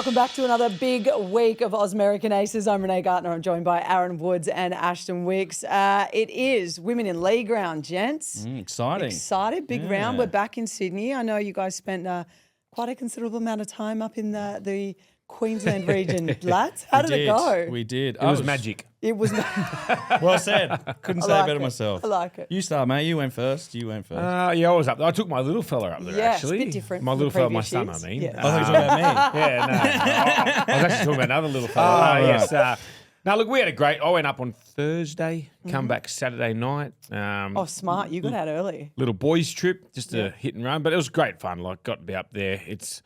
welcome back to another big week of Ausmericanaces. I'm Renee Gartner. I'm joined by Aaron Woods and Ashton Wicks. It is Women in League round, gents. Exciting. Excited, big round. We're back in Sydney. I know you guys spent quite a considerable amount of time up in the Queensland region, lads. How did it go? We did. It was magic. It was Well said. Couldn't say it better myself. I like it. You start, mate. You went first. Yeah, I was up there. I took my little fella up there, Yeah, actually. it's a bit different My from little the fella, my previous son, years. I mean. Yeah. I thought you were talking about me. Yeah, no. I was actually talking about another little fella. Yes. Now, look, we had a great... I went up on Thursday, come back Saturday night. Oh, smart. You got out early. Little boys' trip, just a hit and run. But it was great fun. Like, got to be up there. It's...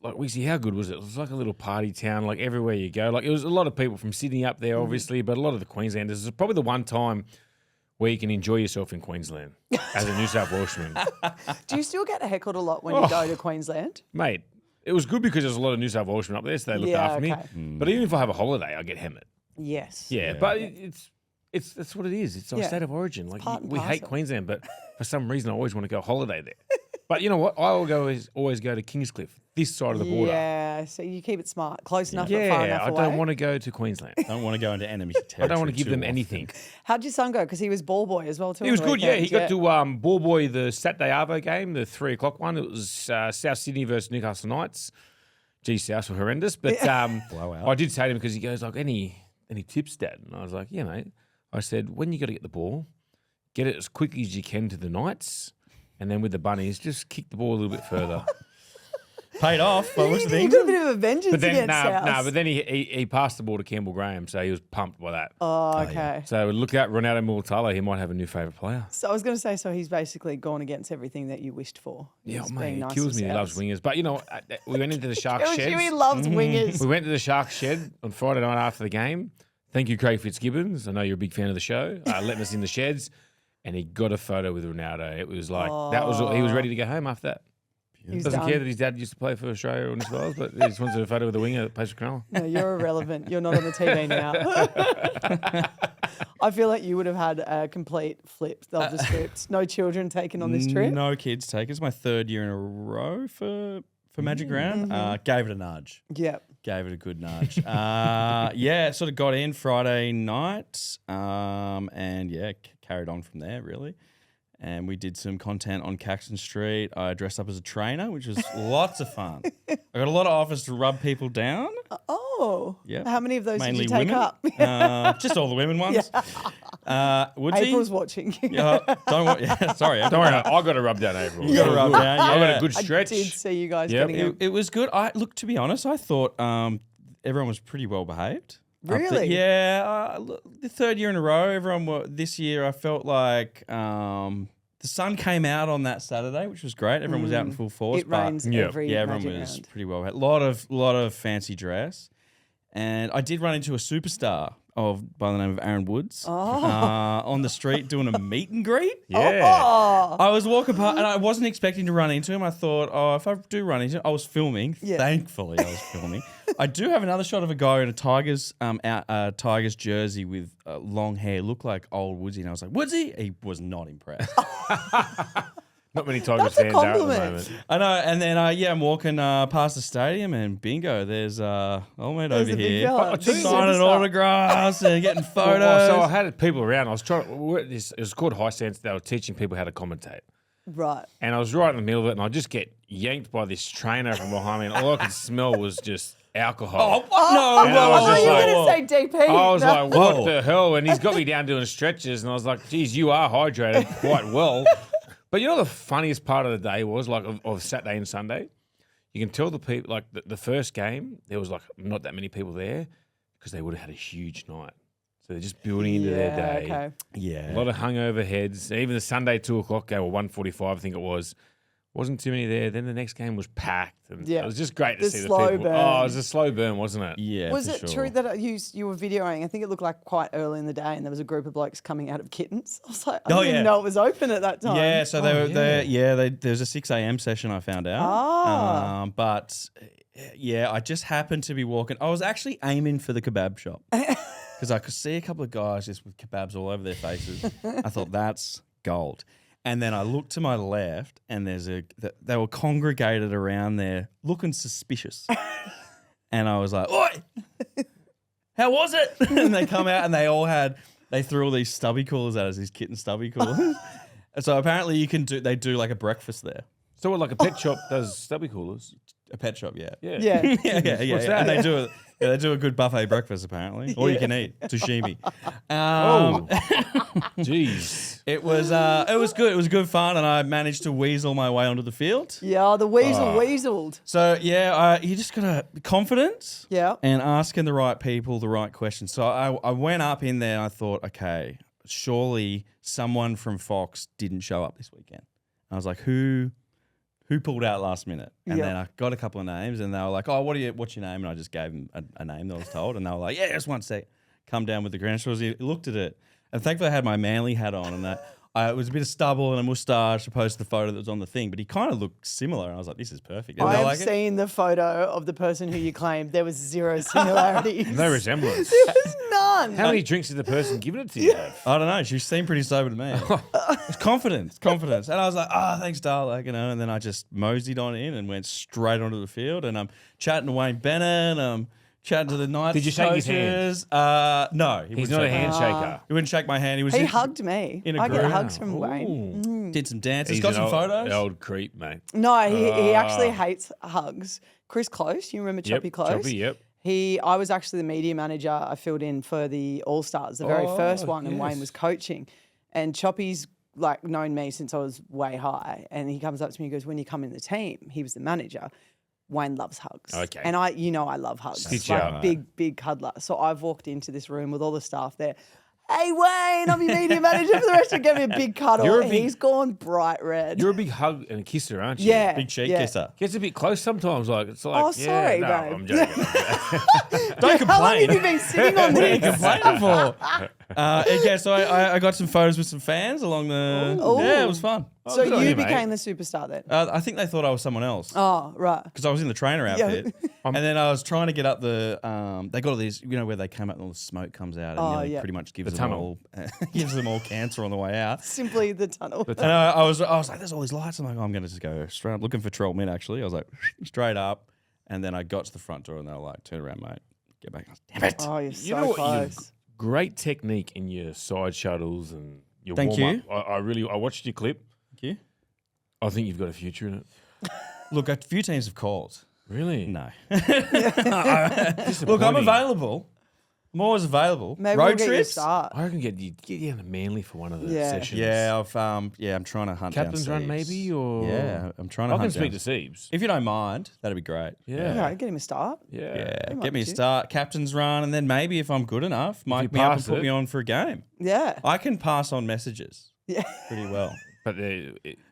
Like, Woodsy, how good was it? It was like a little party town, like everywhere you go. Like, it was a lot of people from Sydney up there, obviously, but a lot of the Queenslanders. It's probably the one time where you can enjoy yourself in Queensland as a New South Welshman. Do you still get heckled a lot when you go to Queensland? Mate, it was good because there's a lot of New South Welshmen up there, so they looked after me. But even if I have a holiday, I get hammered. Yes. Yeah, but it's that's what it is. It's our state of origin. Like, we hate Queensland, but for some reason I always want to go holiday there. But you know what? I will always go to Kingscliff, this side of the border. Yeah, so you keep it smart, close enough, but far enough I away. don't want to go to Queensland. I don't want to go into enemy territory. I don't want to give them too anything. How'd your son go? Because he was ball boy as well too. He was good, yeah. He got to ball boy the Saturday Arvo game, the 3 o'clock one. It was South Sydney versus Newcastle Knights. Gee, South were horrendous. But I did say to him, because he goes, like, any tips, Dad? And I was like, yeah, mate. I said, when you got to get the ball, get it as quickly as you can to the Knights. And then with the bunnies, just kick the ball a little bit further. Paid off. But what's the He thing? got a bit of a vengeance against South. But then he passed the ball to Campbell Graham, so he was pumped by that. Oh, okay. So look out, Ronaldo Mulatalo, he might have a new favourite player. So I was going to say, so he's basically gone against everything that you wished for. Yeah, He's mate, being he nice kills to me. He Souths. loves wingers. But, you know, we went into the Sharks He shed. loves wingers. We went to the Sharks shed on Friday night after the game. Thank you, Craig Fitzgibbons. I know you're a big fan of the show. Letting us in the sheds. And he got a photo with Ronaldo. It was like, he was ready to go home after that. Doesn't care that his dad used to play for Australia or New South Wales, but he just wanted a photo with a winger that plays for Cronulla. No, you're irrelevant. You're not on the TV now. I feel like you would have had a complete flip of the script. No children taken on this trip. No kids taken. It's my 3rd year in a row for Magic Round. Gave it a nudge. Yep. Gave it a good nudge. Sort of got in Friday night and carried on from there, really. And we did some content on Caxton Street. I dressed up as a trainer, which was lots of fun. I got a lot of offers to rub people down. Oh. Yeah. How many of those Mainly did you take women. up? Just all the women ones. Woodsy? April's watching. Sorry. Don't worry, I got to rub down April. You got to rub down. I got yeah. a good stretch. I did see you guys getting it. It was good. Look, to be honest, I thought everyone was pretty well behaved. Really? The 3rd year in a row. This year I felt like the sun came out on that Saturday, which was great. Everyone was out in full force. It rains every everyone Magic was round. pretty well behaved. Lot of fancy dress. And I did run into a superstar by the name of Aaron Woods on the street doing a meet and greet. Yeah. Oh. I was walking past and I wasn't expecting to run into him. I thought, if I do run into him, I was filming. Yeah. Thankfully, I was filming. I do have another shot of a guy in a Tigers jersey with long hair, looked like old Woodsy. And I was like, Woodsy? He was not impressed. Not many Tigers That's a fans out at the compliment. moment. I know. And then, I'm walking past the stadium and bingo, there's old mate There's over a big here. fella, big Signing superstar. autographs and getting photos. So I had people around. I was trying. It was called High Sense. They were teaching people how to commentate. Right. And I was right in the middle of it, and I just get yanked by this trainer from behind me, and all I could smell was just alcohol. No, And I was just you were like, going to say DP. I was No. like, what the hell? And he's got me down doing stretches, and I was like, geez, you are hydrated quite well. But you know the funniest part of the day was, like, of Saturday and Sunday? You can tell the people, like, the first game, there was, like, not that many people there because they would have had a huge night. So they're just building into their day. Okay. Yeah. A lot of hungover heads. Even the Sunday 2 o'clock game, or 1:45, I think it was, wasn't too many there. Then the next game was packed. And Yeah. it was just great to The see the slow people. burn. Oh, it was a slow burn, wasn't it? Yeah. Was for it sure. true that you were videoing? I think it looked like quite early in the day, and there was a group of blokes coming out of kittens. I was like, I didn't even know it was open at that time. Yeah, so there was a 6 a.m. session I found out. But I just happened to be walking. I was actually aiming for the kebab shop because I could see a couple of guys just with kebabs all over their faces. I thought, that's gold. And then I looked to my left, and they were congregated around there, looking suspicious. And I was like, "Oi, how was it?" And they come out, and they threw all these stubby coolers at us, these kitten stubby coolers. And so apparently they do like a breakfast there. So what, like a pet shop does stubby coolers? A pet shop, yeah. Yeah. Yeah. What's that? And they do a good buffet breakfast apparently, or you can eat sashimi. Oh, jeez. It was good. It was good fun, and I managed to weasel my way onto the field. Yeah, the weasel weaseled. So yeah, you just gotta confidence. Yeah. And asking the right people the right questions. So I went up in there and I thought, okay, surely someone from Fox didn't show up this weekend. I was like, who pulled out last minute? And then I got a couple of names, and they were like, "Oh, what's your name?" And I just gave them a name that I was told, and they were like, "Yeah, just one sec." Come down with the credentials. He looked at it, and thankfully I had my Manly hat on, and it was a bit of stubble and a moustache opposed to the photo that was on the thing, but he kind of looked similar, and I was like, "This is perfect." And I they have like it. seen the photo of the person who you claimed. There was zero similarities. No resemblance. There was none. How many drinks did the person giving it to you have? I don't know. She seemed pretty sober to me. It's confidence. And I was like, thanks, Darla, and then I just moseyed on in and went straight onto the field, and I'm chatting to Wayne Bennett, chatting to the Knights. Did you shake his hand? No. He's not a handshaker. He wouldn't shake my hand. He hugged me. in a I get group. hugs from Wayne. Did some dances, He's got an some photos. Old creep, mate. No, he actually hates hugs. Chris Close, you remember Choppy Close? Choppy, yep. I was actually the media manager. I filled in for the All Stars, the very first one, and yes. Wayne was coaching. And Choppy's like known me since I was way high, and he comes up to me and goes, "When you come in the team," he was the manager. Wayne loves hugs. Okay. And I love hugs. Stitch like out. big cuddler. So I've walked into this room with all the staff there. "Hey, Wayne, I'm your media manager for the rest of you." Give me a big cuddle. He's gone bright red. You're a big hug and a kisser, aren't you? Yeah. Big cheek kisser. Gets a bit close sometimes. It's like, Oh, sorry, no, babe. I'm joking. Don't How long complain. have you been sitting on What are you this? complaining for? So I got some photos with some fans along the. Ooh. Yeah, it was fun. So good on you you, mate. became the superstar then? I think they thought I was someone else Oh, right. because I was in the trainer outfit, and then I was trying to get up the. They got all these, where they come up and all the smoke comes out, and nearly pretty much gives them all cancer on the way out. Simply the tunnel. And I was like, "There's all these lights." I'm like, I'm going to just go straight up, looking for Troll Mint. Actually, I was like, straight up, and then I got to the front door, and they were like, "Turn around, mate. Get back." I was, "Damn it!" Oh, you're You so know what? close. Great technique in your side shuttles and your Thank warm-up. you. I watched your clip. Thank you. I think you've got a future in it. Look, a few teams have called. Really? No. Look, I'm available. I'm always available. Maybe Road we'll get you a trips. start. I reckon get you down to Manly for one of the Yeah. sessions. Yeah, I'm trying to hunt Captain's down run Siebes. maybe, or Yeah, I'm trying to I can hunt speak down. to Siebes. If you don't mind, that'd be great. Yeah. Yeah, get him a start. Yeah. Yeah, might get me a do. start, captain's run, and then maybe if I'm good enough, mic me up and pass put it. me on for a game. Yeah. I can pass on messages Yeah. pretty well. But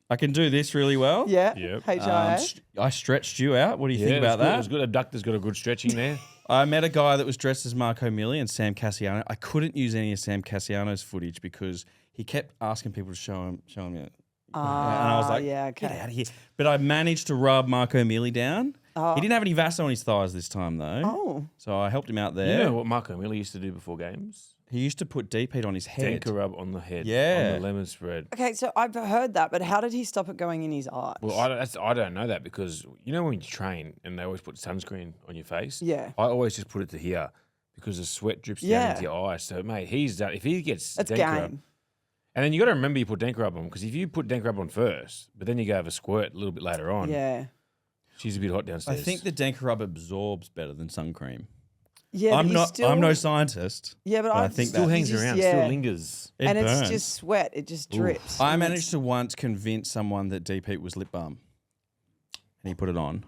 I can do this really well. Yeah. Yep. HIA. I stretched you out. What do you think it was about good. that? It was good. Abductor's got a good stretching there. I met a guy that was dressed as Marco Milli and Sam Cassiano. I couldn't use any of Sam Cassiano's footage because he kept asking people to show him it. And I was like, yeah, get okay. out of here. But I managed to rub Marco Milli down. He didn't have any Vaso on his thighs this time, though. Oh. So I helped him out You there. know what Marco Miller used to do before games? He used to put deep heat on his head. Denker rub on the head. Yeah. On the lemon spread. Okay, so I've heard that, but how did he stop it going in his eyes? Well, I don't know that because you know when you train and they always put sunscreen on your face. Yeah. I always just put it to here because the sweat drips down into your eyes. So mate, he's done. If he gets That's Denker game. rub, and then you got to remember you put Denker rub on because if you put Denker rub on first, but then you go have a squirt a little bit later on. Yeah. She's a bit hot I downstairs. think the Denker rub absorbs better than sun cream. Yeah, I'm but you not. Still, I'm no scientist. Yeah, but I I think still that- hangs you just- around, yeah. still lingers. It and burns. it's just sweat. It just drips. I And managed to once convince someone that deep heat was lip balm, and he put it on.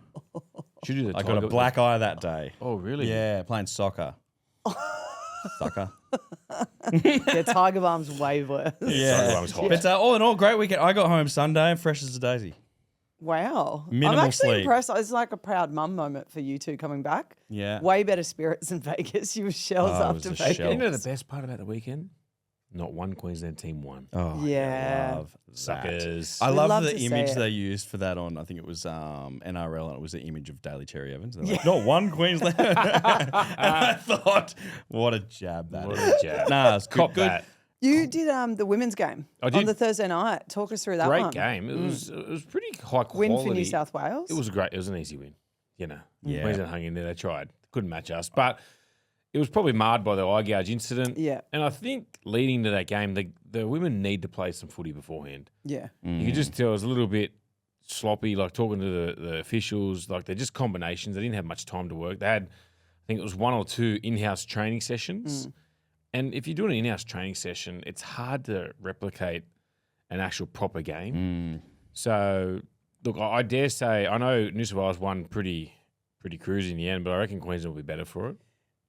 Should do the I got a tiger- black eye that day. Oh really? Yeah, playing soccer. Sucker. Yeah, Tiger Balm's way worse. Tiger Balm's hot. But all in all, great weekend. I got home Sunday, fresh as a daisy. Wow. Minimal I'm actually sleep. impressed. It's like a proud mum moment for you two coming back. Yeah. Way better spirits in Vegas. You were shells Oh, it was after a Vegas. shell. You know the best part about the weekend? Not one Queensland team won. Oh, Yeah. I love that. Suckers. I We'd love love the to see image it. they used for that on, I think it was NRL, and it was the image of Daly Cherry Evans. And they're like, not one Queensland. And I thought, what a jab that What is. a jab. Nah, it's good. Cop good. that. You did the women's game I did. on the Thursday night. Talk us through that Great one. game. It was pretty high quality. Win for New South Wales. It was great. It was an easy win. Yeah. Queensland hung in there. They tried. Couldn't match us. But it was probably marred by the eye gouge incident. Yeah. And I think leading to that game, the women need to play some footy beforehand. Yeah. You could just tell it was a little bit sloppy, like talking to the officials. Like they're just combinations. They didn't have much time to work. They had, I think it was 1 or 2 in-house training sessions. And if you're doing an in-house training session, it's hard to replicate an actual proper game. So, look, I dare say, I know New South Wales won pretty cruisy in the end, but I reckon Queensland will be better for it.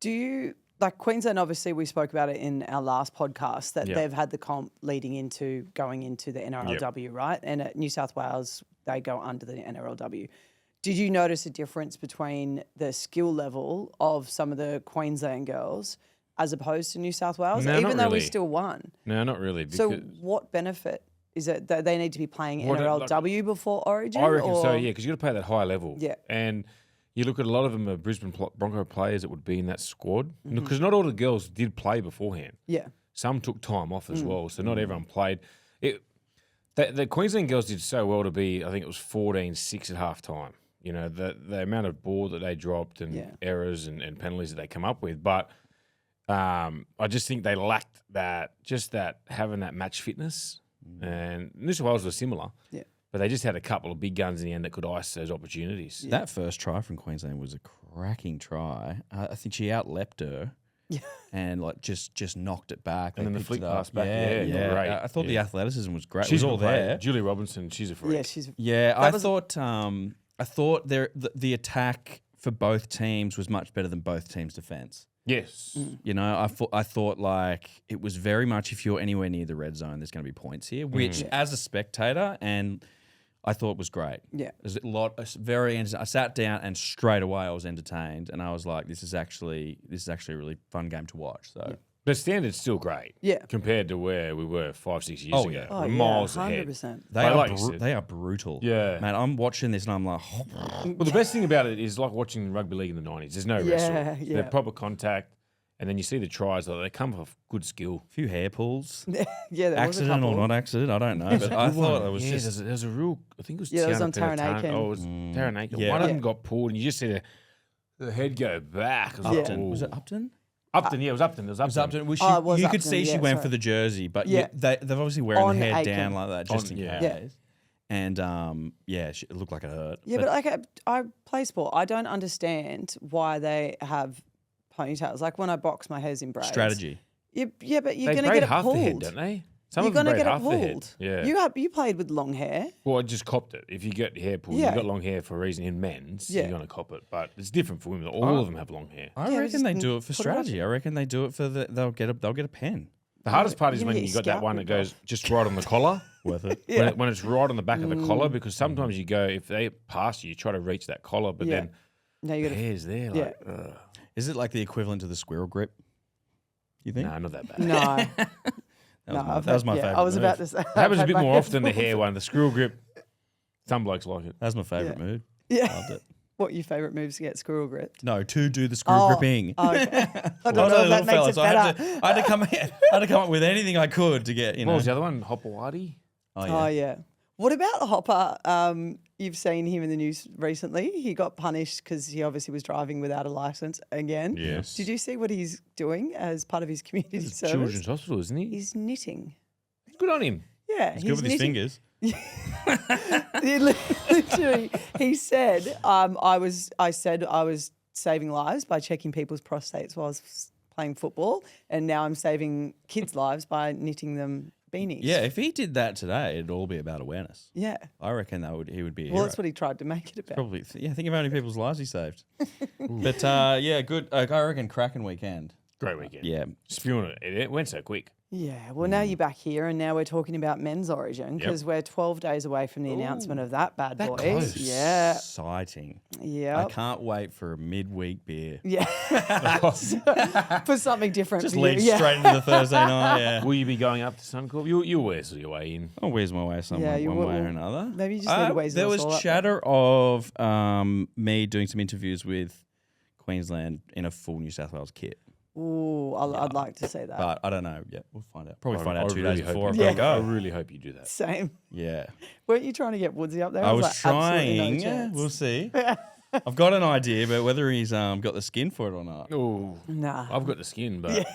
Do you like Queensland? Obviously, we spoke about it in our last podcast that they've had the comp leading into going into the NRLW, right? And at New South Wales, they go under the NRLW. Did you notice a difference between the skill level of some of the Queensland girls as opposed to New South Wales, No, even not though we really. still won? No, not really. So, Because what benefit is it that they need to be playing What it- NRLW before Origin? I reckon so, or- yeah, because you got to play that high level. Yeah. And you look at a lot of them are Brisbane Bronco players that would be in that squad. Mm-hmm. Because not all the girls did play beforehand. Yeah. Some took time off as well, so not everyone played. The Queensland girls did so well to be, I think it was 14-6 at half time. You know, the amount of ball that they dropped and errors and penalties that they come up with. But I just think they lacked having that match fitness. And New South Wales was similar. Yeah. But they just had a couple of big guns in the end that could ice those opportunities. That first try from Queensland was a cracking try. I think she outleapt her. And like just knocked it back. And They then the picked flick it up. pass back. Yeah, Yeah, great. I thought the Yeah. athleticism was great. She's it was all there. Julie Robinson, she's a freak. Yeah, she's I was- thought the attack for both teams was much better than both teams' defense. Yes. You know, I thought like it was very much if you're anywhere near the red zone, there's going to be points here. Which, as a spectator, and I thought was great. Yeah. There's a lot. I sat down and straight away I was entertained, and I was like, this is actually a really fun game to watch. So. The standard's still great. Yeah. Compared to where we were 5-6 years Oh, ago. yeah. Oh, We're yeah, miles ahead. 100%. They are brutal. Yeah. Man, I'm watching this and I'm like, Well, the best thing about it is like watching rugby league in the 90s. There's no wrestle. yeah. They're proper contact. And then you see the tries, like, they come off good skill. a few hair pulls. Yeah, there was a Accident couple. or not accident, I don't know. But I thought it was just... There's a real, I think it was Yeah, it was Tiana on Taran Penatano. Aiken. Oh, it was Taran Aiken. Yeah. One of Yeah. them got pulled and you just see the head go back. I was like, Upton. "Ooh." Was it Upton? Upton, yeah, it was Upton. It was Upton. Upton. Well, Oh, it was you could Upton, see she yeah, went sorry. for the jersey, but Yeah. they've obviously wearing On the hair Aiken. down like that just in yeah. case. And it looked like it hurt. Yeah, but like I play sport. I don't understand why they have ponytails. Like when I box, my hair's in braids. Strategy. Yeah, but you're They going to braid get it half pulled. the head, don't they? Some You're of them going to braid get it half the head. pulled. Yeah. You played with long hair. Well, I just copped it. If you get hair pulled, Yeah. you got long hair for a reason in men's, Yeah. you're going to cop it. But it's different for women. All of them have long hair. I Yeah, reckon just they do it for put it on. strategy. I reckon they do it for they'll get a pen. The hardest part is you when get you your got that scalp one that ripped goes just right on the collar. Worth it. Yeah. When it's right on the back of the collar, because sometimes you go, if they pass you, you try to reach that collar, but Yeah. then No, you the got to. hair's there. Yeah. Like, ugh. Is it like the equivalent to the squirrel grip? You think? Nah, not that bad. No. That was my favorite. I was about move. to say. It happens a bit more often, the hair one. The scrill grip, some blokes like it. That was my favorite Yeah. mood. Yeah. Loved it. What your favourite moves to get squirrel gripped? No, to do the screw gripping. Oh, okay. I I don't was know a if that little makes fella, it so I had, better. to, I had to come up with anything I could to get, you know. What was the other one? Hopawati? Oh, yeah. What about Hopper? You've seen him in the news recently. He got punished because he obviously was driving without a license again. Yes. Did you see what he's doing as part of his community It's service? Children's Hospital, isn't he? He's knitting. Good on him. Yeah, He's good with his knitting. fingers. Literally, he said, I said I was saving lives by checking people's prostates while I was playing football, and now I'm saving kids' lives by knitting them beanies. Yeah, if he did that today, it'd all be about awareness. Yeah. I reckon he would be a Well, hero. that's what he tried to make it about. Probably, think of how many people's lives he saved. But yeah, good. I reckon cracking weekend. Great weekend. Yeah. Spewing it. It went so quick. Yeah, well, now you're back here, and now we're talking about men's origin because we're 12 days away from the announcement of that bad boy. close. Yeah, Exciting. yeah, I can't wait for a midweek beer. yeah. For something different. Just for you. lead Yeah. straight into the Thursday night. Yeah. Will you be going up to Suncorp? You'll weasel your way in. I'll where's my way somewhere, Yeah, you one will. way or another. Maybe you just need to weasel There us was all up chatter of me doing some interviews with Queensland in a full New South Wales kit. Ooh, I'd like to see that. But I don't know. Yeah, we'll find out. Probably find out 2 really days hope before. you- I'm gonna I go. really hope you do that. Same. Yeah. Weren't you trying to get Woodsy up there? I was like, absolutely trying. No chance. We'll see. I've got an idea, but whether he's got the skin for it or not. Oh, Nah. I've got the skin, but It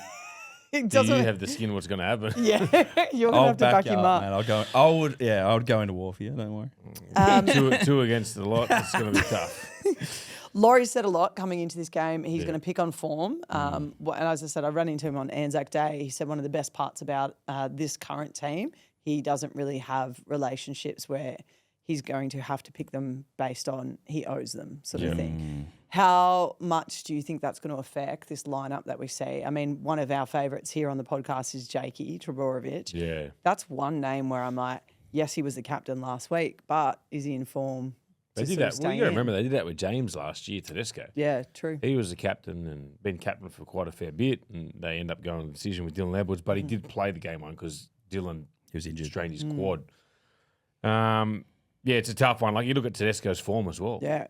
do you doesn't. have the skin? What's going to happen? Yeah, you're gonna I'll have to back you him up, up. man. I would go into war for you. Don't worry. Two against the lot. It's going to be tough. Laurie said a lot coming into this game. He's going to pick on form. And as I said, I ran into him on Anzac Day. He said one of the best parts about this current team, he doesn't really have relationships where he's going to have to pick them based on he owes them sort of thing. How much do you think that's going to affect this lineup that we see? I mean, one of our favourites here on the podcast is Jakey Trebojevic. Yeah. That's one name where I'm like, yes, he was the captain last week, but is he in form? They did that. Well, you got to remember they did that with James last year, Tedesco. Yeah, true. He was the captain and been captain for quite a fair bit, and they end up going on the decision with Dylan Edwards, but he did play the game on because Dylan was injured. strained his quad. Yeah, it's a tough one. Like, you look at Tedesco's form as well. Yeah.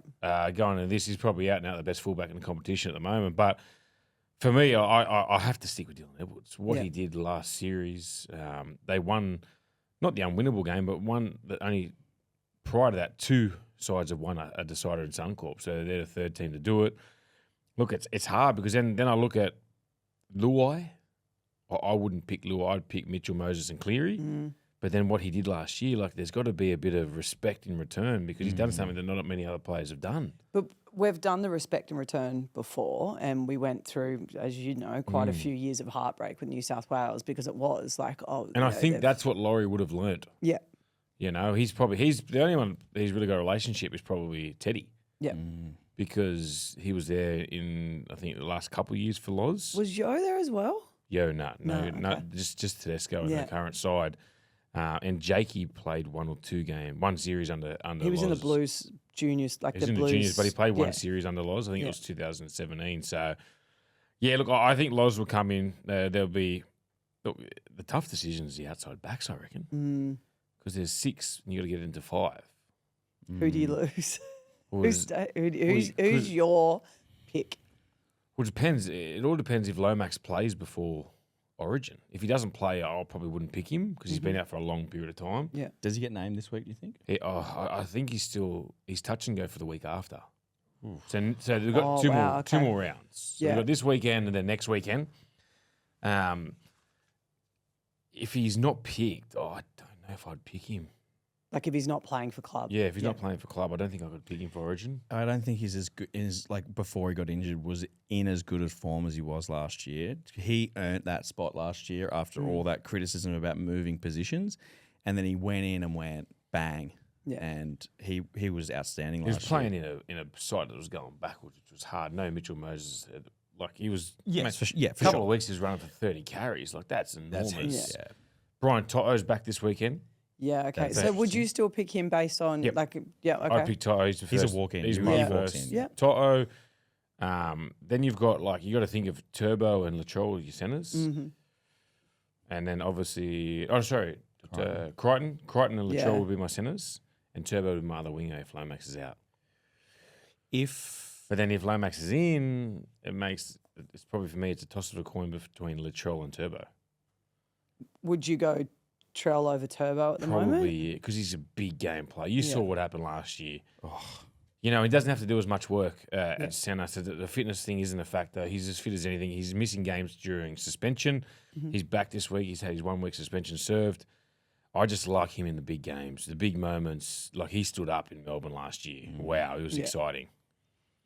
Going into this, he's probably out now the best fullback in the competition at the moment. But for me, I have to stick with Dylan Edwards. What he did last series, they won, not the unwinnable game, but one that only prior to that, two sides have won a decider in Suncorp. So they're the third team to do it. Look, it's hard because then I look at Luai. I wouldn't pick Luai. I'd pick Mitchell, Moses and Cleary. But then what he did last year, like, there's got to be a bit of respect in return because he's done something that not many other players have done. But we've done the respect and return before, and we went through, as you know, quite a few years of heartbreak with New South Wales because it was like, And I think that's what Laurie would have learnt. Yeah. You know, he's the only one he's really got a relationship is probably Teddy. Yeah. Because he was there in, I think, the last couple of years for Loz. Was Yo there as well? Yo, no, okay. just Tedesco in the current side. And Jakey played one series under He was Loz. in the Blues juniors, like He was the in Blues. the juniors, but he played one series under Loz. I think it was 2017. So, yeah, look, I think Loz will come in. There'll be the tough decisions, the outside backs, I reckon. Because there's 6 and you got to get it into 5. Who do you lose? Well, Who's your pick? Well, it depends. It all depends if Lomax plays before Origin. If he doesn't play, I probably wouldn't pick him because he's been out for a long period of time. Yeah. Does he get named this week, do you think? I think he's touch and go for the week after. So they've got two more rounds. So we've got this weekend and then next weekend. If he's not picked, I don't know if I'd pick him. Like if he's not playing for club. Yeah, if he's not playing for club, I don't think I could pick him for Origin. I don't think he's as good like before he got injured was in as good as form as he was last year. He earned that spot last year after all that criticism about moving positions, and then he went in and went bang. Yeah. And he was outstanding last year. He was playing in a side that was going backwards, which was hard. No Mitchell Moses, like he was. For a couple of weeks he was running for 30 carries. Like that's enormous. Yeah. Brian Toto's back this weekend. Yeah, okay. So would you still pick him based on okay. I'd pick Toto. He's a walk-in. He's my first. Yeah. Toto. Then you've got you got to think of Turbo and Latrell as your centres. And then obviously, Crichton and Latrell would be my centres. And Turbo would be my other winger if Lomax is out. But then if Lomax is in, it's probably for me, it's a toss of a coin between Latrell and Turbo. Would you go Trell over Turbo at the moment? Probably, because he's a big game player. You saw what happened last year. You know, he doesn't have to do as much work at centre, so the fitness thing isn't a factor. He's as fit as anything. He's missing games during suspension. He's back this week. He's had his 1 week suspension served. I just like him in the big games, the big moments. Like he stood up in Melbourne last year. Wow, it was exciting.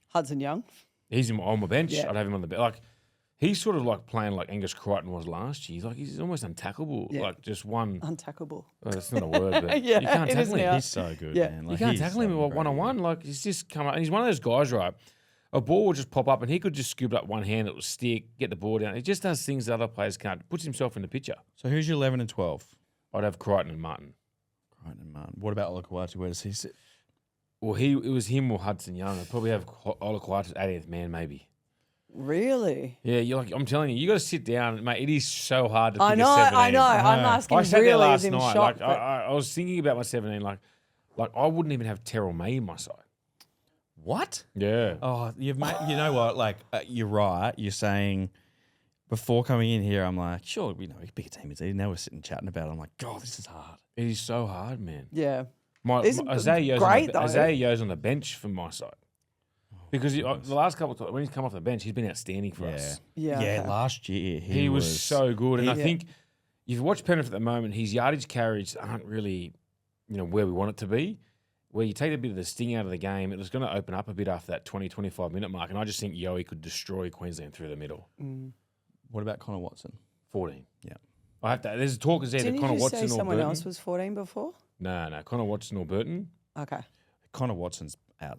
Hudson Young? He's on my bench. I'd have him on the bench. Like, he's sort of like playing like Angus Crichton was last year. He's almost untackable. Yeah. Like just one. Untackable. That's not a word, but you can't tackle him. He's so good, man. Like, you can't tackle him one-on-one. Like he's just come up. And he's one of those guys, right? A ball will just pop up and he could just scoop up one hand, it will stick, get the ball down. He just does things that other players can't. Puts himself in the picture. So who's your 11 and 12? I'd have Crichton and Martin. What about Olakwatu? Where does he sit? Well, it was him or Hudson Young. I'd probably have Olakwatu 80th man, maybe. Really? Yeah, I'm telling you, you got to sit down, mate. It is so hard to pick I know. a 17. I'm asking. I sat there really last him night. shocked, I was thinking about my 17. Like I wouldn't even have Terrell May in my side. What? Yeah. Oh, you know what? Like you're right. You're saying before coming in here, I'm like, sure, we pick a team it's easy. Now we're sitting chatting about it. I'm like, God, this is hard. It is so hard, man. Yeah. Isaiah great, though. Yo's on the bench for my side. Because the last couple of times, when he's come off the bench, he's been outstanding for us. Yeah. Yeah, last year He was so good. And I think if you watch Penrith at the moment, his yardage carries aren't really, where we want it to be. Where you take a bit of the sting out of the game, it was going to open up a bit after that 20, 25-minute mark. And I just think Yoey could destroy Queensland through the middle. What about Connor Watson? 14. Yeah. I have to. There's talk is either Didn't Connor you just Watson say or someone Burton. else was 14 before? No, Connor Watson or Burton. Okay. Connor Watson's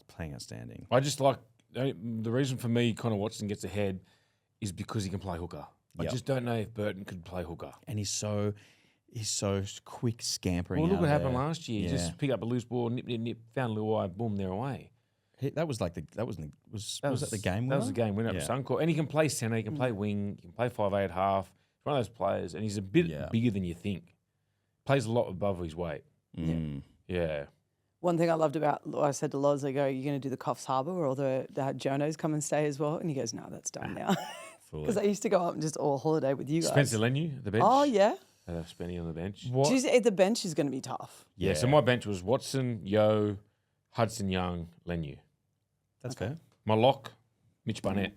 playing outstanding. I just like the reason for me Connor Watson gets ahead is because he can play hooker. I just don't know if Burton could play hooker. And he's so quick scampering. Well, look out what happened there. last year. Yeah. Just pick up a loose ball, nip, found a little eye, boom, they're away. That was like was that the game winner? That was the game winner at Suncorp. And he can play centre, he can play wing, he can play 5'8" half. He's one of those players, and he's a bit bigger than you think. Plays a lot above his weight. Yeah. One thing I loved about, I said to Loz, I go, you're going to do the Coffs Harbour where all the journos come and stay as well? And he goes, no, that's done now. Because I used to go up and just all holiday with you guys. Spencer Lenu, the bench. Oh, yeah. Spenny on the bench. The bench is going to be tough. Yeah, so my bench was Watson, Yo, Hudson Young, Lenu. That's fair. My lock, Mitch Barnett.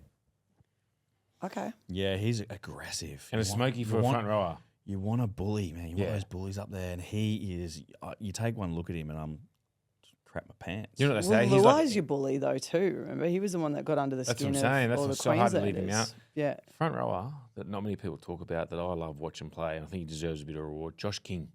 Okay. Yeah, he's aggressive. And a Smoky for a front rower. You want a bully, man. You want those bullies up there, and he is. You take one look at him, and I'm crap my pants. You know what they say? Well, Luai's your bully though too. Remember, he was the one that got under the skin That's what I'm saying. of That's all the what's so hard to leave him Queenslanders. out. Yeah. Front rower that not many people talk about that I love watching play, and I think he deserves a bit of reward. Josh King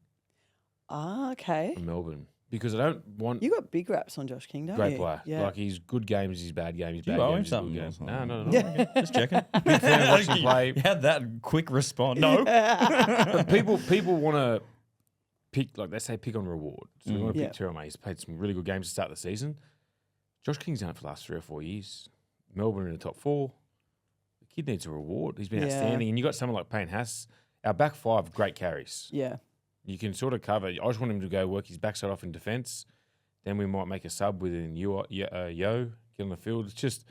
Ah, okay. from Melbourne. Because I don't want You got big raps on Josh King, don't great you? player. Yeah. Like he's good games, he's bad games. Do Bad you owe him games, he's good something? games. Or No, something? not at all. Just checking. Big fan of watching play. You had that quick response. No. But people want to pick, like they say, pick on reward. So we want to pick Terrell May. He's played some really good games to start the season. Josh King's done it for the last 3 or 4 years. Melbourne in the top 4. The kid needs a reward. He's been outstanding. And you got someone like Payne Haas. Our back 5, great carries. Yeah. You can sort of cover. I just want him to go work his backside off in defence. Then we might make a sub within Yo, get on the field. It's just,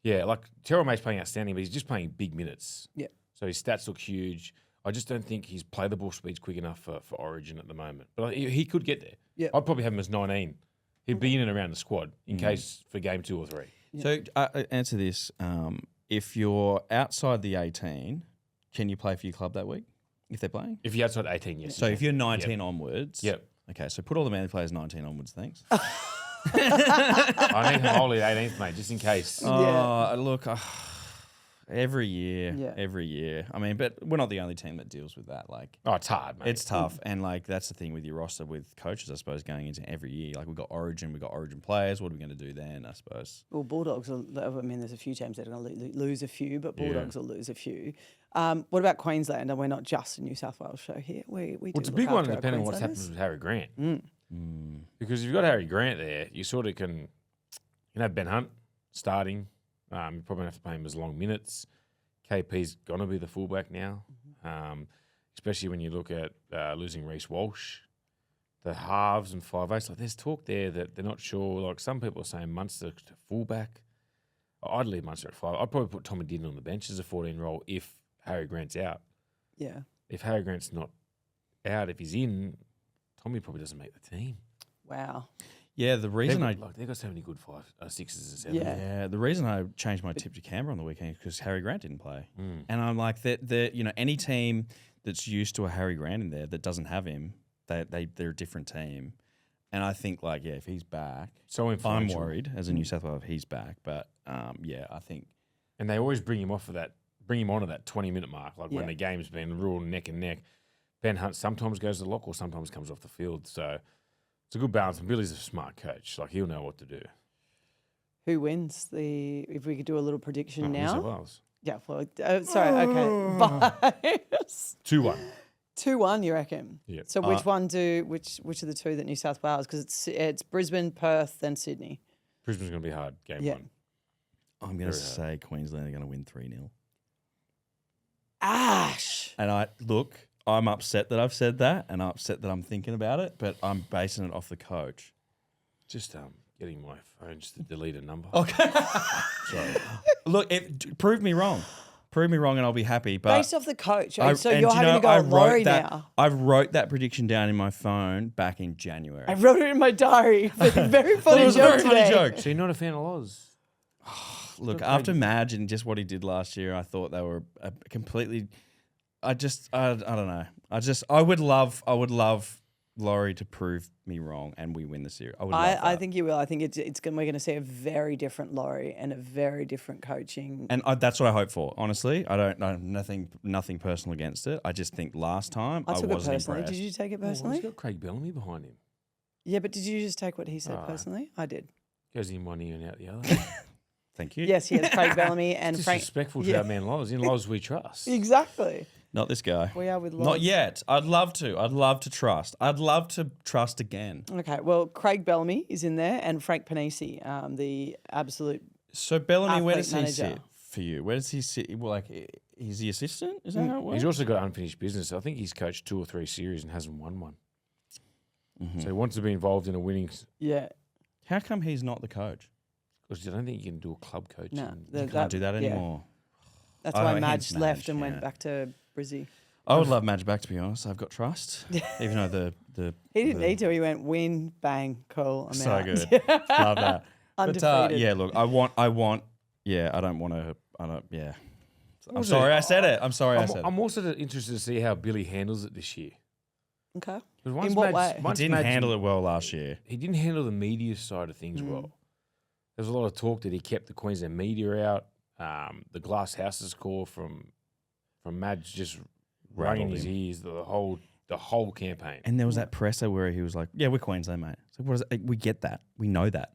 like Terrell May's playing outstanding, but he's just playing big minutes. Yeah. So his stats look huge. I just don't think his play the ball speed's quick enough for Origin at the moment. But he could get there. Yeah. I'd probably have him as 19. He'd be in and around the squad in case for game 2 or 3. Yeah. So answer this: if you're outside the 18, can you play for your club that week if they're playing? If you're outside 18, yes. So if you're 19 onwards, Yep. Okay, so put all the Manly players 19 onwards. Thanks. I need him only 18th, mate, just in case. Look, every year. I mean, but we're not the only team that deals with that. Like, It's hard, mate. it's tough, and like that's the thing with your roster with coaches, I suppose, going into every year. Like we've got Origin players. What are we going to do then? I suppose. Well, Bulldogs will, I mean, there's a few teams that are going to lose a few, but Bulldogs will lose a few. What about Queensland? And we're not just a New South Wales show here. We do It's a look big one after our depending on what's Queenslanders. happened with Harry Grant. Because if you've got Harry Grant there, you sort of can have Ben Hunt starting. You probably have to play him as long minutes. KP's going to be the fullback now, especially when you look at losing Reece Walsh. The halves and 5'8", like there's talk there that they're not sure. Like some people are saying Munster to fullback. I'd leave Munster at 5. I'd probably put Tommy Didden on the bench as a 14 role if Harry Grant's out. Yeah. If Harry Grant's not out, if he's in, Tommy probably doesn't make the team. Wow. Yeah, the reason they've got so many good 6s and 7s. Yeah. the reason I changed my tip to Canberra on the weekend is because Harry Grant didn't play, and I'm like that. Any team that's used to a Harry Grant in there that doesn't have him, they're a different team, and I think if he's back, So I'm worried as a New South Wales if he's back, but I think, and they always bring him onto that 20-minute mark, like when the game's been real neck and neck. Ben Hunt sometimes goes to the lock or sometimes comes off the field, so it's a good balance. And Billy's a smart coach; like he'll know what to do. Who wins if we could do a little prediction New South now? Wales. Yeah. Well, sorry. Okay. 2-1. 2-1, you reckon? Yeah. So which of the two that New South Wales? Because it's Brisbane, Perth, then Sydney. Brisbane's going to be hard. Game 1. I'm going to say Queensland are going to win 3-0. Ash. And I'm upset that I've said that, and I'm upset that I'm thinking about it, but I'm basing it off the coach. Just getting my phone just to delete a number. Okay. Sorry. Look, prove me wrong. Prove me wrong and I'll be happy. But Based off the coach. So and you're do you having know, to go I at Laurie wrote that, now. I wrote that prediction down in my phone back in January. I wrote it in my diary. It's a very funny It was a joke very funny today. joke. So you're not a fan of Loz? Look, after Madge and just what he did last year, I thought they were completely. I don't know. I would love Laurie to prove me wrong and we win the series. I would love that. I think you will. I think we're going to see a very different Laurie and a very different coaching. And that's what I hope for. Honestly, I don't know nothing personal against it. I just think last time I took it wasn't personally. impressed. Did you take it Well, personally? he's got Craig Bellamy behind him. Yeah, but did you just take what he said personally? I did. Goes in one ear and out the other. Thank you. Yes, he has Craig Bellamy and Frank. Disrespectful to our man Loz. In Loz we trust. Exactly. Not this guy. We are with Loz. Not yet. I'd love to. I'd love to trust. I'd love to trust again. Okay, well, Craig Bellamy is in there and Frank Panisi, the absolute. So Bellamy, where athlete does he manager. sit for you? Where does he sit? Well, like, is he assistant? Is that how it works? He's also got unfinished business. I think he's coached 2 or 3 series and hasn't won one. So he wants to be involved in a winning. Yeah. How come he's not the coach? Because I don't think you can do a club coach. No, You can't do that anymore. That's Oh, why hence Madge left Madge, and yeah. went back to Brizzy. I would love Madge back, to be honest. I've got trust. Even though the He didn't need to. He went win, bang, cool. I'm so out. good. Love that. But Undefeated. yeah, look, I don't yeah. I'm sorry I said it. I'm sorry I said it. I'm also interested to see how Billy handles it this year. Okay. 'Cause once In what Madge- way? He once didn't Madge- handle it well last year. He didn't handle the media side of things well. There was a lot of talk that he kept the Queensland media out. The glass houses call from Madge just rang in his ears the whole campaign. And there was that presser where he was like, "Yeah, we're Queensland, mate." So what is it? We get that. We know that.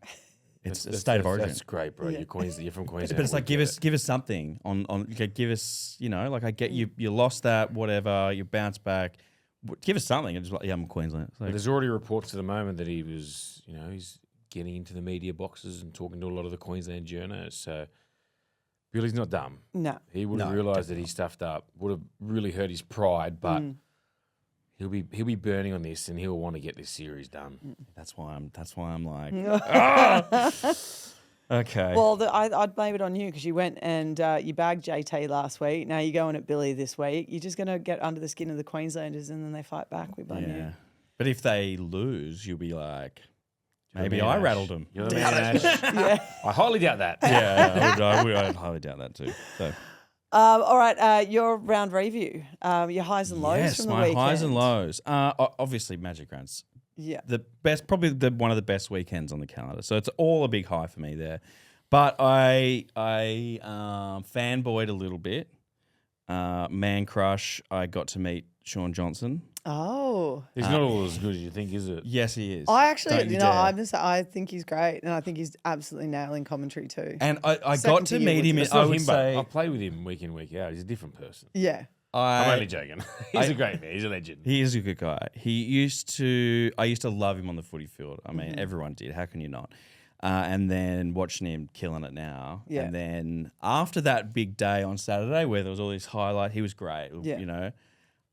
It's a state of origin. That's great, bro. You're from Queensland. But it's like We get give us something on give us, like I get you lost that, whatever, you bounce back. Give us something. It's like, yeah, I'm Queensland. It's But like, there's already reports to the moment that he was, he's getting into the media boxes and talking to a lot of the Queensland journalists. So Billy's not dumb. No. He would have realised that he stuffed up. Would have really hurt his pride, but he'll be burning on this and he'll want to get this series done. that's why I'm like, okay. Well, I'd blame it on you because you went and you bagged JT last week. Now you're going at Billy this week. You're just going to get under the skin of the Queenslanders and then they fight back. We blame you. But if they lose, you'll be like, maybe man, I Ash. rattled them. You're the man, Ash. Yeah. I highly doubt that. Yeah, I would highly doubt that too. So. All right, your round review. Your highs and lows Yes, from the my weekend. highs and lows. Obviously, Magic Rounds. Yeah. The best, probably one of the best weekends on the calendar. So it's all a big high for me there. But I fanboyed a little bit. Man crush. I got to meet Sean Johnson. Oh. He's not all as good as you think, is it? Yes, he is. I actually, Don't you dare. I think he's great, and I think he's absolutely nailing commentary too. And I Second got to to you, meet him. Woodsy. I Not would him, but say I play with him week in, week out. He's a different person. Yeah. I'm only joking. He's a great man. He's a legend. He is a good guy. I used to love him on the footy field. I mean, everyone did. How can you not? And then watching him killing it now. Yeah. And then after that big day on Saturday where there was all these highlight, he was great. Yeah.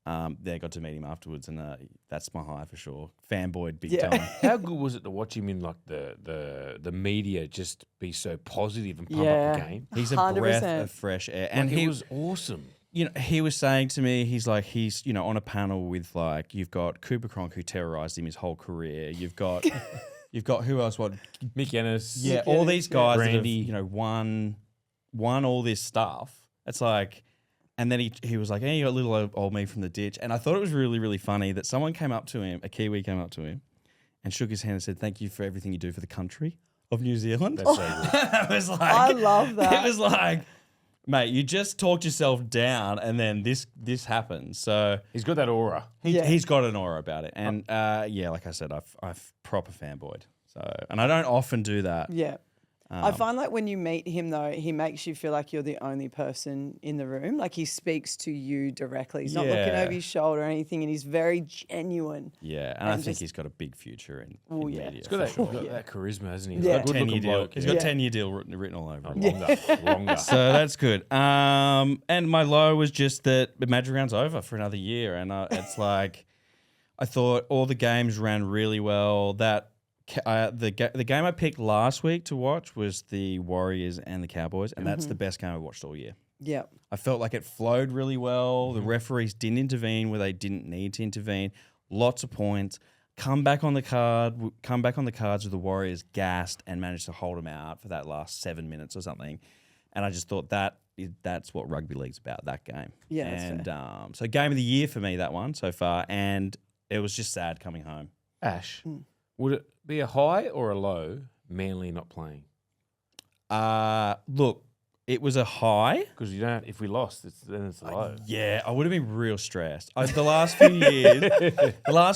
I got to meet him afterwards, and that's my high for sure. Fanboyed big Yeah. time. How good was it to watch him in like the media just be so positive and pump up Yeah. the game? He's a 100%. breath of fresh air, and Like, he it was awesome. He was saying to me, he's on a panel with like, you've got Cooper Cronk who terrorized him his whole career. You've got who else? What? Mick Ennis. Yeah, all these guys Brandy. that have, won all this stuff. It's like, and then he was like, hey, you got little old me from the ditch. And I thought it was really, really funny that someone came up to him, a Kiwi came up to him and shook his hand and said, thank you for everything you do for the country of New Zealand. That's so good. I was like, I love that. It was like, mate, you just talked yourself down and then this happens. So He's got that aura. he's got an aura about it. And like I said, I've proper fanboyed. So, and I don't often do that. Yeah. I find like when you meet him though, he makes you feel like you're the only person in the room. Like he speaks to you directly. He's not looking Yeah. over his shoulder or anything, and he's very genuine. Yeah, and I think just- he's got a big future in yeah. media. He's got that, for sure. got that charisma, hasn't he? Yeah. He's a good 10-year looking deal. bloke. He's yeah. got 10-year deal written all over him. Longer. So that's good. And my low was just that the Magic Round's over for another year, and it's like I thought all the games ran really well. That the game I picked last week to watch was the Warriors and the Cowboys, and that's the best game I watched all year. Yeah. I felt like it flowed really well. The referees didn't intervene where they didn't need to intervene. Lots of points. Come back on the cards with the Warriors gassed and managed to hold them out for that last 7 minutes or something. And I just thought that's what rugby league's about, that game. Yeah, that's and so game of the year for me, that one so far. And it was just sad coming home. Ash, would it be a high or a low, Manly not playing? Look, it was a high. Because you don't. If we lost, then it's a low. Yeah, I would have been real stressed. The last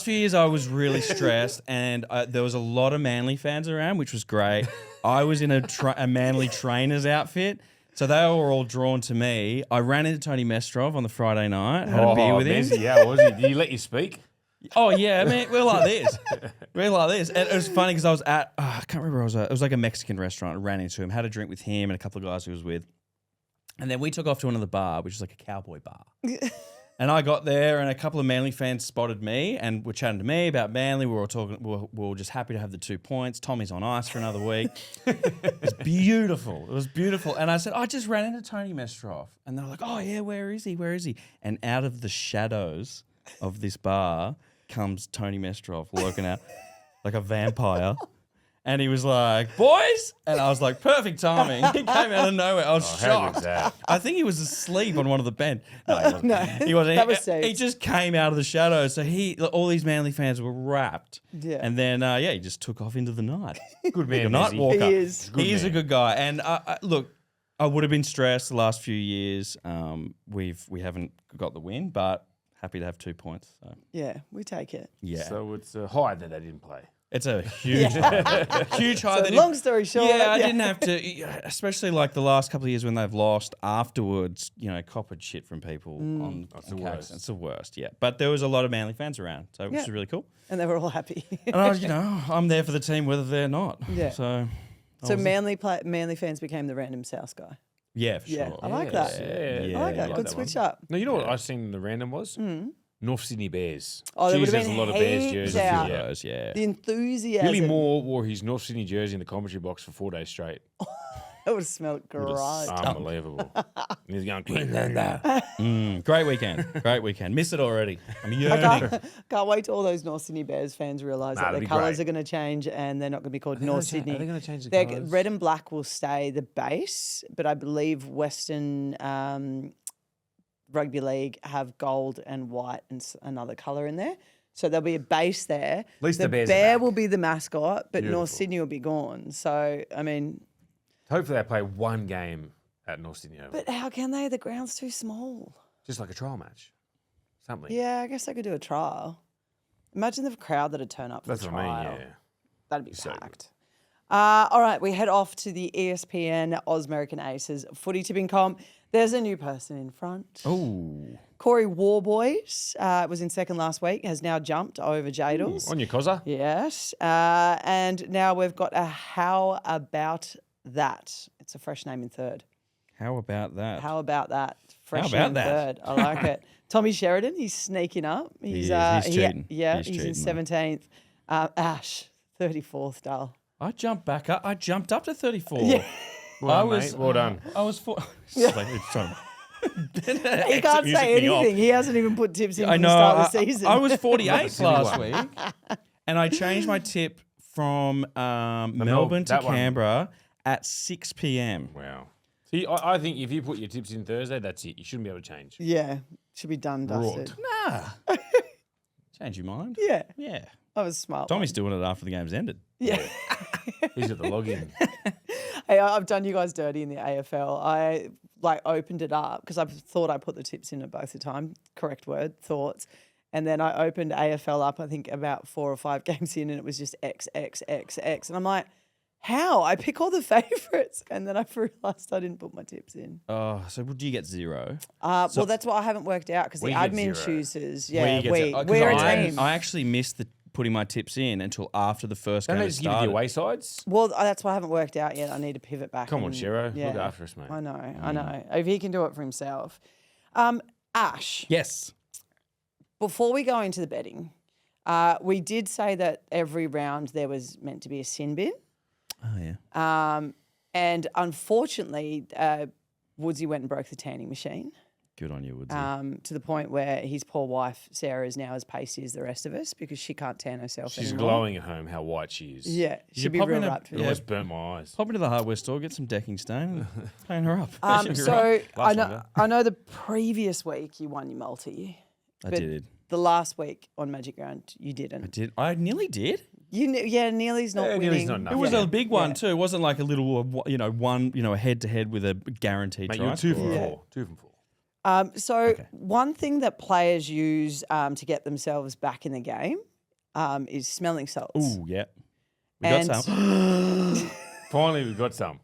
few years, I was really stressed, and there was a lot of Manly fans around, which was great. I was in a Manly trainer's outfit, so they were all drawn to me. I ran into Tony Mestrov on the Friday night, had a beer with him. Messi, how was he? Did he let you speak? Oh yeah, man, we're like this. And it was funny because I was at I can't remember where I was at. It was like a Mexican restaurant. I ran into him, had a drink with him and a couple of guys he was with. And then we took off to another bar, which is like a cowboy bar. And I got there, and a couple of Manly fans spotted me and were chatting to me about Manly. We were all talking. We were just happy to have the 2 points. Tommy's on ice for another week. It was beautiful. It was beautiful. And I said, I just ran into Tony Mestrov. And they were like, oh, yeah, where is he? Where is he? And out of the shadows of this bar comes Tony Mestrov looking out like a vampire. And he was like, boys? And I was like, perfect timing. He came out of nowhere. I was shocked. I think he was asleep on one of the bench. No, he wasn't. No, He wasn't. that was saved. He just came out of the shadows. So all these Manly fans were wrapped. Yeah. And then, he just took off into the night. Good man, A night Messi. walker. He is. He is a good guy. And look, I would have been stressed the last few years. We haven't got the win, but happy to have 2 points. So. Yeah, we take it. Yeah. So it's a high that they didn't play. It's a huge high. Huge high. So long story short. Yeah, I didn't have to, especially like the last couple of years when they've lost afterwards, coppered shit from people on That's the worst. It's the worst, yeah. But there was a lot of Manly fans around, so which is really cool. And they were all happy. And I was, I'm there for the team whether they're not. Yeah. So Manly fans became the random South guy. yeah, for Yeah, sure. I like that. Yeah, I like that. I Good that switch one. up. No, you know what I seen the random was? North Sydney Bears. Oh, there Jeez, would have there's been a lot of Bears heaps jerseys. out. Yeah. Those, yeah. The enthusiasm. Billy Moore wore his North Sydney jersey in the commentary box for 4 days straight. It would have smelled great. Unbelievable. And he's going, Queensland. Great weekend. Great weekend. Miss it already. I'm I yearning. can't wait till all those North Sydney Bears fans realise that that'd their be colours great. are going to change and they're not going to be called they North gonna Sydney. Are they going to change the Their colours? red and black will stay the base, but I believe Western Rugby League have gold and white and another colour in there. So there'll be a base there. At least the Bears are bear back. will be the mascot, but North Beautiful. Sydney will be gone. So, I mean... Hopefully they play one game at North Sydney Oval. But how can they? The ground's too small. Just like a trial match. Something. Yeah, I guess they could do a trial. Imagine the crowd that'd turn up for That's the what trial. I mean, yeah. That'd be So good. packed. All right, we head off to the ESPN Ausmericanaces footy tipping comp. There's a new person in front. Oh. Corey Warboys was in second last week, has now jumped over Jadles. On your cozza. Yes. And now we've got a How About That. It's a fresh name in third. How about that? How about that? Fresh about name that? third. I like it. Tommy Sheridan, he's sneaking up. He's cheating. He's He's in cheating, 17th. Ash, 34th, Dal. I jumped back up. I jumped up to 34. Yeah. Well done, mate. Well done. I was four. Yeah. He can't say anything. He hasn't even put tips in I from know. the start of the season. I was 48th Sydney last one. week, and I changed my tip from Melbourne to that one. Canberra at 6 p.m. Wow. See, I think if you put your tips in Thursday, that's it. You shouldn't be able to change. Yeah, should be done, dusted. Nah. Change your mind. Yeah, Yeah. I was smart. Tommy's doing it after the game's ended. Yeah. He's got the login. Hey, I've done you guys dirty in the AFL. I opened it up because I thought I put the tips in at both the time. Correct word, thoughts. And then I opened AFL up, I think about 4 or 5 games in, and it was just X, X, X, X. And I'm like, how? I pick all the favourites. And then I realised I didn't put my tips in. Oh, so do you get 0? Well, that's what I haven't worked out because the We get admin 0. chooses. We Yeah, get we're a team. I actually missed putting my tips in until after the first Don't game they had just give you the started. away sides? Well, that's what I haven't worked out yet. I need to pivot back. Come on, and- Shero. yeah. Look after us, mate. I know. If he can do it for himself. Ash, Yes. before we go into the betting, we did say that every round there was meant to be a sin bin. Oh, yeah. And unfortunately, Woodsy went and broke the tanning machine. Good on you, Woodsy. To the point where his poor wife, Sarah, is now as pasty as the rest of us because she can't tan herself She's anymore. glowing at home how white she is. Yeah, You she'd be pop real in a- wrapped. It almost burnt my eyes. Pop into the hardware store, get some decking stain, and clean her up. She'll be So right. I Last know, longer. I know the previous week you won your multi. I but did. The last week on Magic Round, you didn't. I did. I nearly did. Nearly's not winning. nearly's not enough. It was Yeah. a big one too. It wasn't like a little, a head-to-head with a guaranteed Mate, try. you were 2 from score. 4. 2 from 4. One thing that players use to get themselves back in the game is smelling salts. Ooh, yeah. We got And- some. Finally, we've got some.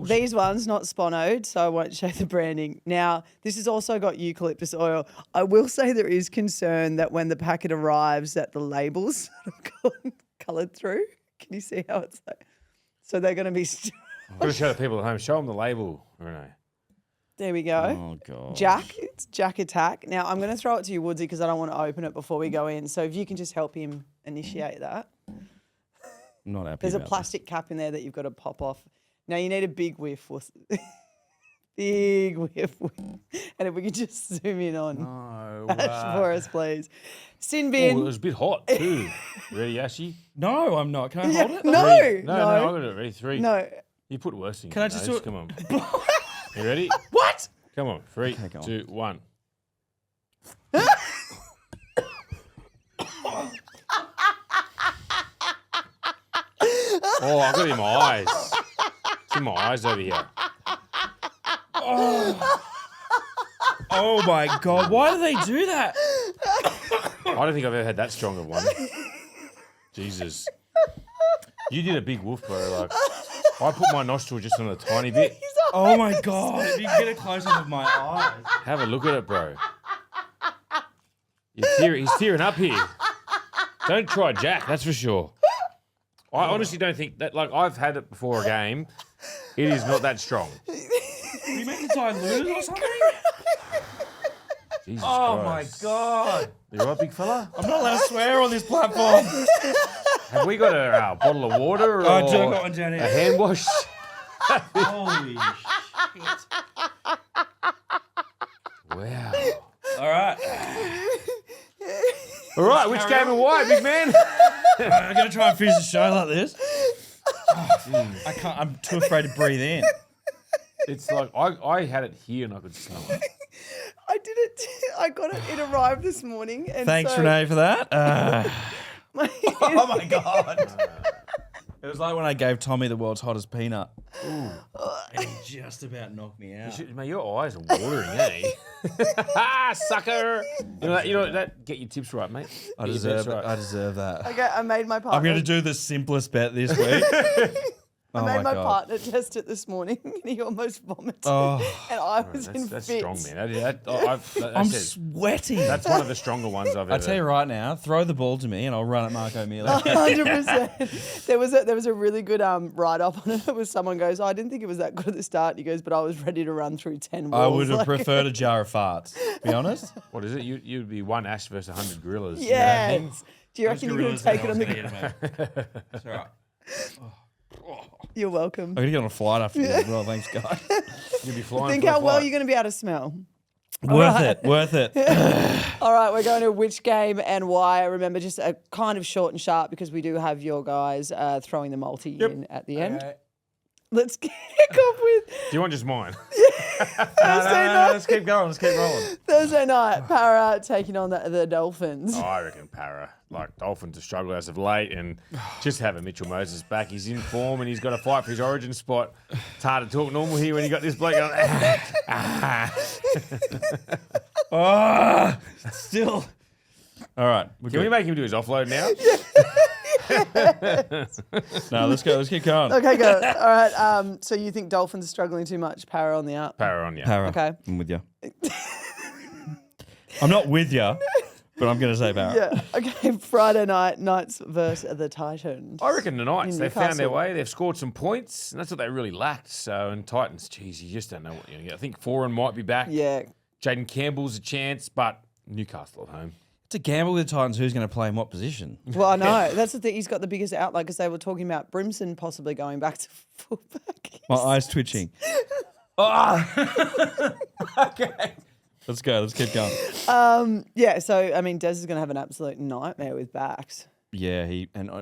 These ones, not Sponoed, so I won't show the branding. Now, this has also got eucalyptus oil. I will say there is concern that when the packet arrives that the labels sort of coloured through. Can you see how it's like? So they're going to be... I've got to show the people at home. Show them the label, Renee. There we go. Oh, God. Jack, it's Jack Attack. Now, I'm going to throw it to you, Woodsy, because I don't want to open it before we go in. So if you can just help him initiate that. I'm not happy There's a about plastic cap in there that you've got to pop off. Now, you need a big whiff. Big whiff. And if we could just zoom in on No. Ash for us, please. Sin Oh, bin. it was a bit hot too. Ready, Ashy? No, I'm not. Can I hold it? No, No, no, I'm going to do it. Ready? 3. no. You put worse things. Can I in just those. do it? Come on. You ready? What? Come on. 3, Okay, go on. 2, 1. Oh, I've got it in my eyes. It's in my eyes over here. Oh, my God. Why do they do that? I don't think I've ever had that strong of one. Jesus. You did a big woof, bro. Like, I put my nostril just on a tiny bit. Oh, my God. If you can get a close-up of my eyes. Have a look at it, bro. He's tearing up here. Don't try Jack, that's for sure. I honestly don't think that, like, I've had it before a game. It is not that strong. You make it dilute or something? Jesus Oh, my Christ. God. You all right, big fella? I'm not allowed to swear on this platform. Have we got a bottle of water or Oh, I got one down a here. hand wash? Holy shit. Wow. All right. All right, which game of white, big man? I'm going to try and finish the show like this. Oh, I can't. I'm too afraid to breathe in. It's like I had it here and I could smell it. I did it. I got it. It arrived this morning. And Thanks, so Renee, for that. my- Oh, my God. It was like when I gave Tommy the world's hottest peanut. Ooh. And he just about knocked me out. Mate, your eyes are watering, eh? Sucker! You know that. Get your tips right, mate. I Get your deserve bets it. right. I deserve that. Okay, I made my partner. I'm going to do the simplest bet this week. I Oh, made my God. partner test it this morning, and he almost vomited. Oh. And I was in That's fits. strong, man. I'm sweating. That's one of the stronger ones I've ever. I tell you right now, throw the ball to me and I'll run at Mark O'Meara. 100%. There was a really good write up on it. It was someone goes, I didn't think it was that good at the start. He goes, but I was ready to run through 10 walls. I would have Like, preferred a jar of farts, to be honest. What is it? You'd be one Ash versus 100 gorillas. Yes. Do you reckon you're going to take it on the? It's all right. You're welcome. I'm going to get on a flight after this as well. Thanks, guys. You'd be flying. Think for a how well flight. you're going to be able to smell. Worth it. All right, we're going to which game and why. Remember, just a kind of short and sharp because we do have your guys throwing the multi in at the end. Let's kick off with Do you want just mine? Thursday night. Let's keep going. Let's keep rolling. Thursday night, Para taking on the Dolphins. Oh, I reckon Para. Like, Dolphins have struggled as of late, and just having Mitchell Moses back. He's in form, and he's got to fight for his origin spot. It's hard to talk normal here when you got this bloke going. Oh, still. All right. Can we make him do his offload now? No, let's go. Let's keep going. Okay, go. All right. So you think Dolphins are struggling too much? Para on the up. Para on you. Para. Okay. I'm with you. I'm not with you, but I'm going to say Para. Yeah. Okay. Friday night, Knights versus the Titans. I reckon the Knights, In they found their Newcastle. way. They've scored some points, and that's what they really lacked. So, and Titans, geez, you just don't know what you're going to get. I think Foran might be back. Yeah. Jaden Campbell's a chance, but Newcastle at home. to gamble with the Titans who's going to play in what position. Well, I know. That's the thing. He's got the biggest outlet because they were talking about Brimson possibly going back to fullback. My eyes twitching. Okay. Let's go. Let's keep going. Yeah, so, I mean, Des is going to have an absolute nightmare with backs. Yeah,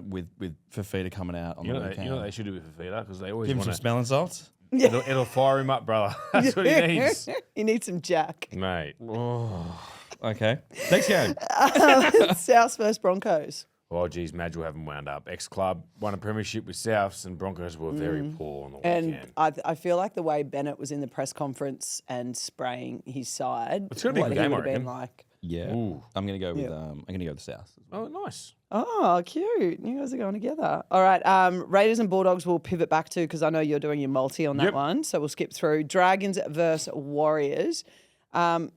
with Fafita coming out on the weekend. You know what they should do with Fafita? Because they always Give him want some smelling salts. It'll fire him up, brother. That's what he needs. He needs some Jack. Mate. Okay. Next game. Souths versus Broncos. Oh, geez, Madge will have him wound up. Ex-club won a premiership with Souths, and Broncos were very poor on the weekend. And I feel like the way Bennett was in the press conference and spraying his side, It's gonna be a good game, I reckon. like. Yeah. Ooh. I'm gonna go with the South. Oh, nice. Oh, cute. You guys are going together. All right. Raiders and Bulldogs will pivot back to because I know you're doing your multi on that one. So we'll skip through. Dragons versus Warriors. Can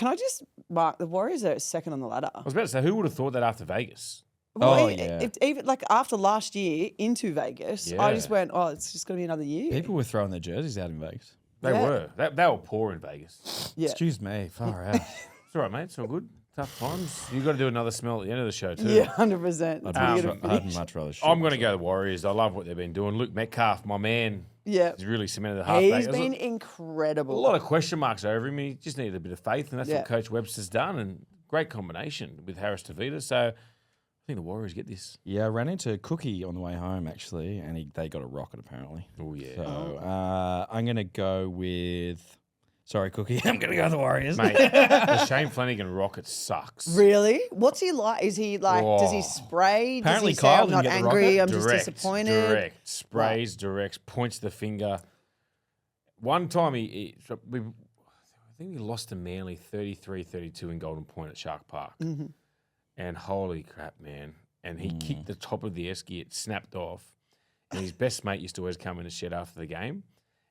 I just mark the Warriors are second on the ladder? I was about to say, who would have thought that after Vegas? Well, yeah. Even like after last year into Vegas, I just went, oh, it's just going to be another year. People were throwing their jerseys out in Vegas. They were. They were poor in Vegas. Yeah. Excuse me. Far out. It's all right, mate. It's all good. Tough times. You've got to do another smell at the end of the show, too. Yeah, 100%. I'd much rather shoot. I'm going to go the Warriors. I love what they've been doing. Luke Metcalf, my man, Yeah. he's really cemented the halfback. He's been incredible. A lot of question marks over him. He just needed a bit of faith, and that's Yeah. what Coach Webster's done. And great combination with Harris Tavita. So I think the Warriors get this. Yeah, I ran into Cookie on the way home, actually, and they got a rocket, apparently. Oh, yeah. So I'm going to go with... Sorry, Cookie. I'm going to go with the Warriors. Mate, the Shane Flanagan rocket sucks. Really? What's he like? Is he like, does he spray? Apparently does he Kyle say, I'm didn't not get the angry, rocket. I'm just disappointed? Direct. Sprays, directs, points the finger. One time, I think he lost to Manly 33-32 in Golden Point at Shark Park. Mm-hmm. And holy crap, man. And he kicked the top of the esky. It snapped off. And his best mate used to always come in the shed after the game.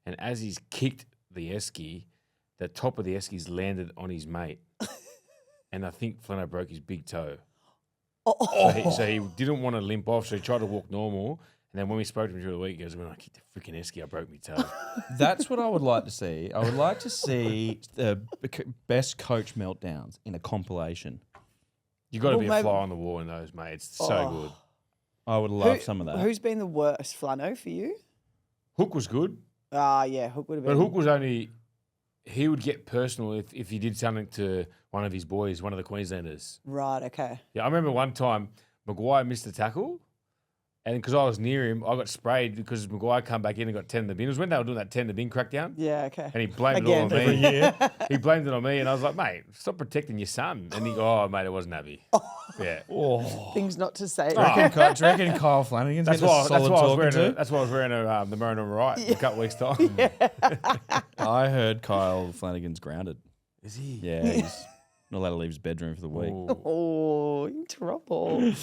And as he's kicked the esky, the top of the eskies landed on his mate. And I think Flano broke his big toe. So he didn't want to limp off, so he tried to walk normal. And then when we spoke to him during the week, he goes, when I kicked the freaking esky, I broke my toe. That's what I would like to see. I would like to see the best coach meltdowns in a compilation. You've got to be a fly on the wall in those, mate. It's so good. I would love some of that. Who's been the worst, Flano, for you? Hook was good. Yeah, Hook would have been. But Hook was only... He would get personal if he did something to one of his boys, one of the Queenslanders. Right, okay. Yeah, I remember one time Maguire missed a tackle, and because I was near him, I got sprayed because Maguire come back in and got 10 in the bin. It was when they were doing that 10 in the bin crackdown. Yeah, okay. And he blamed it all on me. He blamed it on me, and I was like, mate, stop protecting your son. And he go, oh, mate, it wasn't Abby. Yeah. Things not to say. Do you reckon Kyle Flanagan's That's getting why, a solid talking to? that's why I was wearing the maroon and right in a couple weeks' time. I heard Kyle Flanagan's grounded. Is he? Yeah, he's not allowed to leave his bedroom for the week. Oh, in trouble.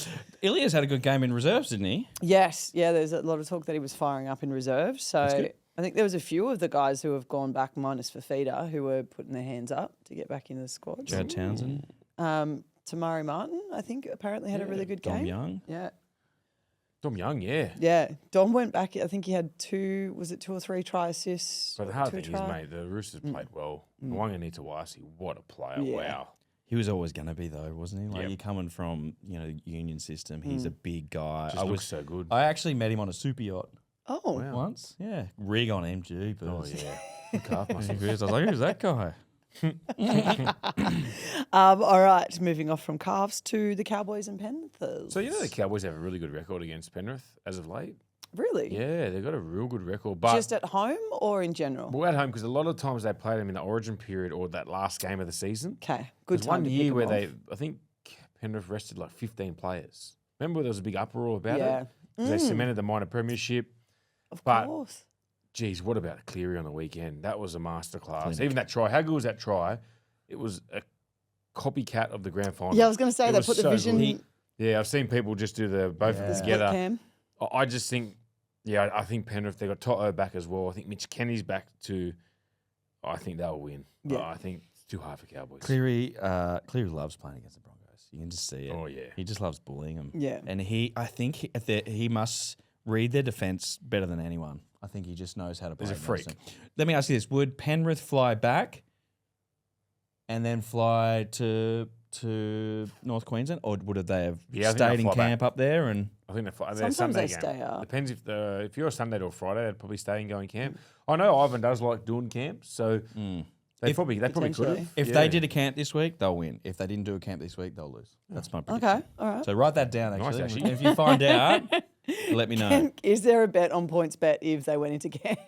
Ilias had a good game in reserves, didn't he? Yes, yeah, there's a lot of talk that he was firing up in reserve. So good. I think there was a few of the guys who have gone back minus Fafita who were putting their hands up to get back into the squad. Jared Townsend. Tamari Martin, I think, apparently had a really good Dom game. Young. Yeah. Dom Young, yeah. Yeah. Dom went back, I think he had 2 or 3 try assists. But the hard 2 thing is, try. mate, the Roosters played well. Mwanga Nitawasi, what a player. Yeah. Wow. He was always going to be, though, wasn't he? Like, Yep. you're coming from, union system. He's a big guy. Just looks so good. I actually met him on a super yacht Oh, Wow. once. Yeah. Rig on MG. But Oh, yeah. Good calf muscle. I was like, who's that guy? all right. Moving off from calves to the Cowboys and Panthers. So, the Cowboys have a really good record against Penrith as of late. Really? Yeah, they've got a real good record. But Just at home or in general? we're at home because a lot of times they played them in the origin period or that last game of the season. Okay. Good There's time one to year pick where them off. I think Penrith rested like 15 players. Remember there was a big uproar about Yeah. it? 'Cause they cemented the minor premiership. Of but- course. Geez, what about Cleary on the weekend? That was a masterclass. Even that try, how good was that try? It was a copycat of the grand final. Yeah, I was going to say It they was put the so vision. good. Yeah, I've seen people just do both of them Split together. cam. I just think, I think Penrith, they got Toto back as well. I think Mitch Kenny's back too. I think they'll win. Yeah. I think it's too hard for Cowboys. Cleary loves playing against the Broncos. You can just see it. Oh, yeah. He just loves bullying them. Yeah. And I think he must read their defence better than anyone. I think he just knows how to play. He's a freak. Let me ask you this. Would Penrith fly back and then fly to to North Queensland, or would they have Yeah, I think stayed they'll in fly camp up there? And I think they're Sometimes Sunday they game. stay up. Depends if you're a Sunday to a Friday, they'd probably stay and go in camp. I know Ivan does like doing camps, so they probably could Potentially. have. if they did a camp this week, they'll win. If they didn't do a camp this week, they'll lose. That's my prediction. Okay, all right. So write that down. Nice, Actually, actually. And if you find out, let me know. Is there a bet on points bet if they went into camp?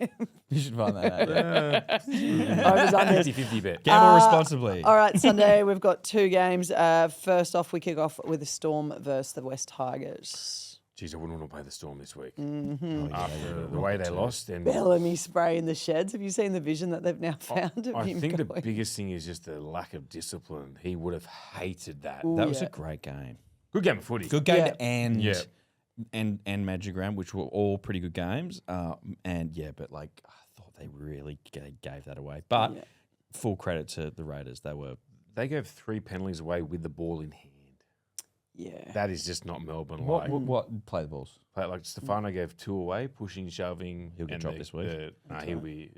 You should find that out. Yeah. Overs, unders. 50-50 bet. Gamble responsibly. All right, Sunday we've got 2 games. First off, we kick off with the Storm versus the West Tigers. Jeez, I wouldn't want to play the Storm this week. After The way they lost. And Bellamy spray in the sheds. Have you seen the vision that they've now found of I him think the going? biggest thing is just the lack of discipline. He would have hated that. Ooh, That was yeah. a great game. Good game of footy. Good game Yeah. to end. Yeah. And Magic Round, which were all pretty good games. But like I thought they really gave that away. But Yeah. full credit to the Raiders. They gave 3 penalties away with the ball in hand. Yeah. That is just not Melbourne What, like. what play the balls? Like Stefano gave 2 away, pushing, shoving. He'll get and dropped this week. He'll be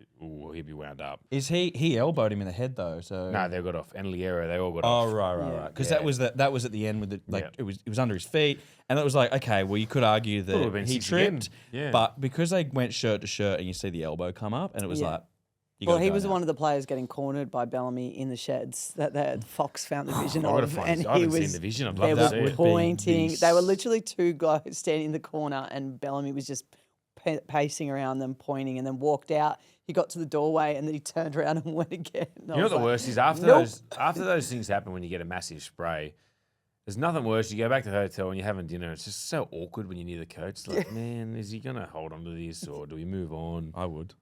wound up. Is he elbowed him in the head though? So No, they got off. And Liero, they all got Oh off. right. Because Yeah. that was at the end with the Yeah. it was under his feet, and it was like okay, well you could argue Could have that been he 6 again. tripped, Yeah. but because they went shirt to shirt and you see the elbow come up, and it was Yeah. like, you Well, gotta he go was now. one of the players getting cornered by Bellamy in the sheds that the Fox found the vision I would of, have and I he haven't seen was. the vision. I'd They love to see were it. would be pointing. the They were literally 2 guys standing in the corner, and Bellamy was just pacing around them, pointing, and then walked out. He got to the doorway, and then he turned around and went again. And I You know was what the like, worst is? After nope. those things happen when you get a massive spray, there's nothing worse. You go back to the hotel and you're having dinner. It's just so awkward when you're near the coach. It's like, man, is he going to hold on to this or do we move on? I would,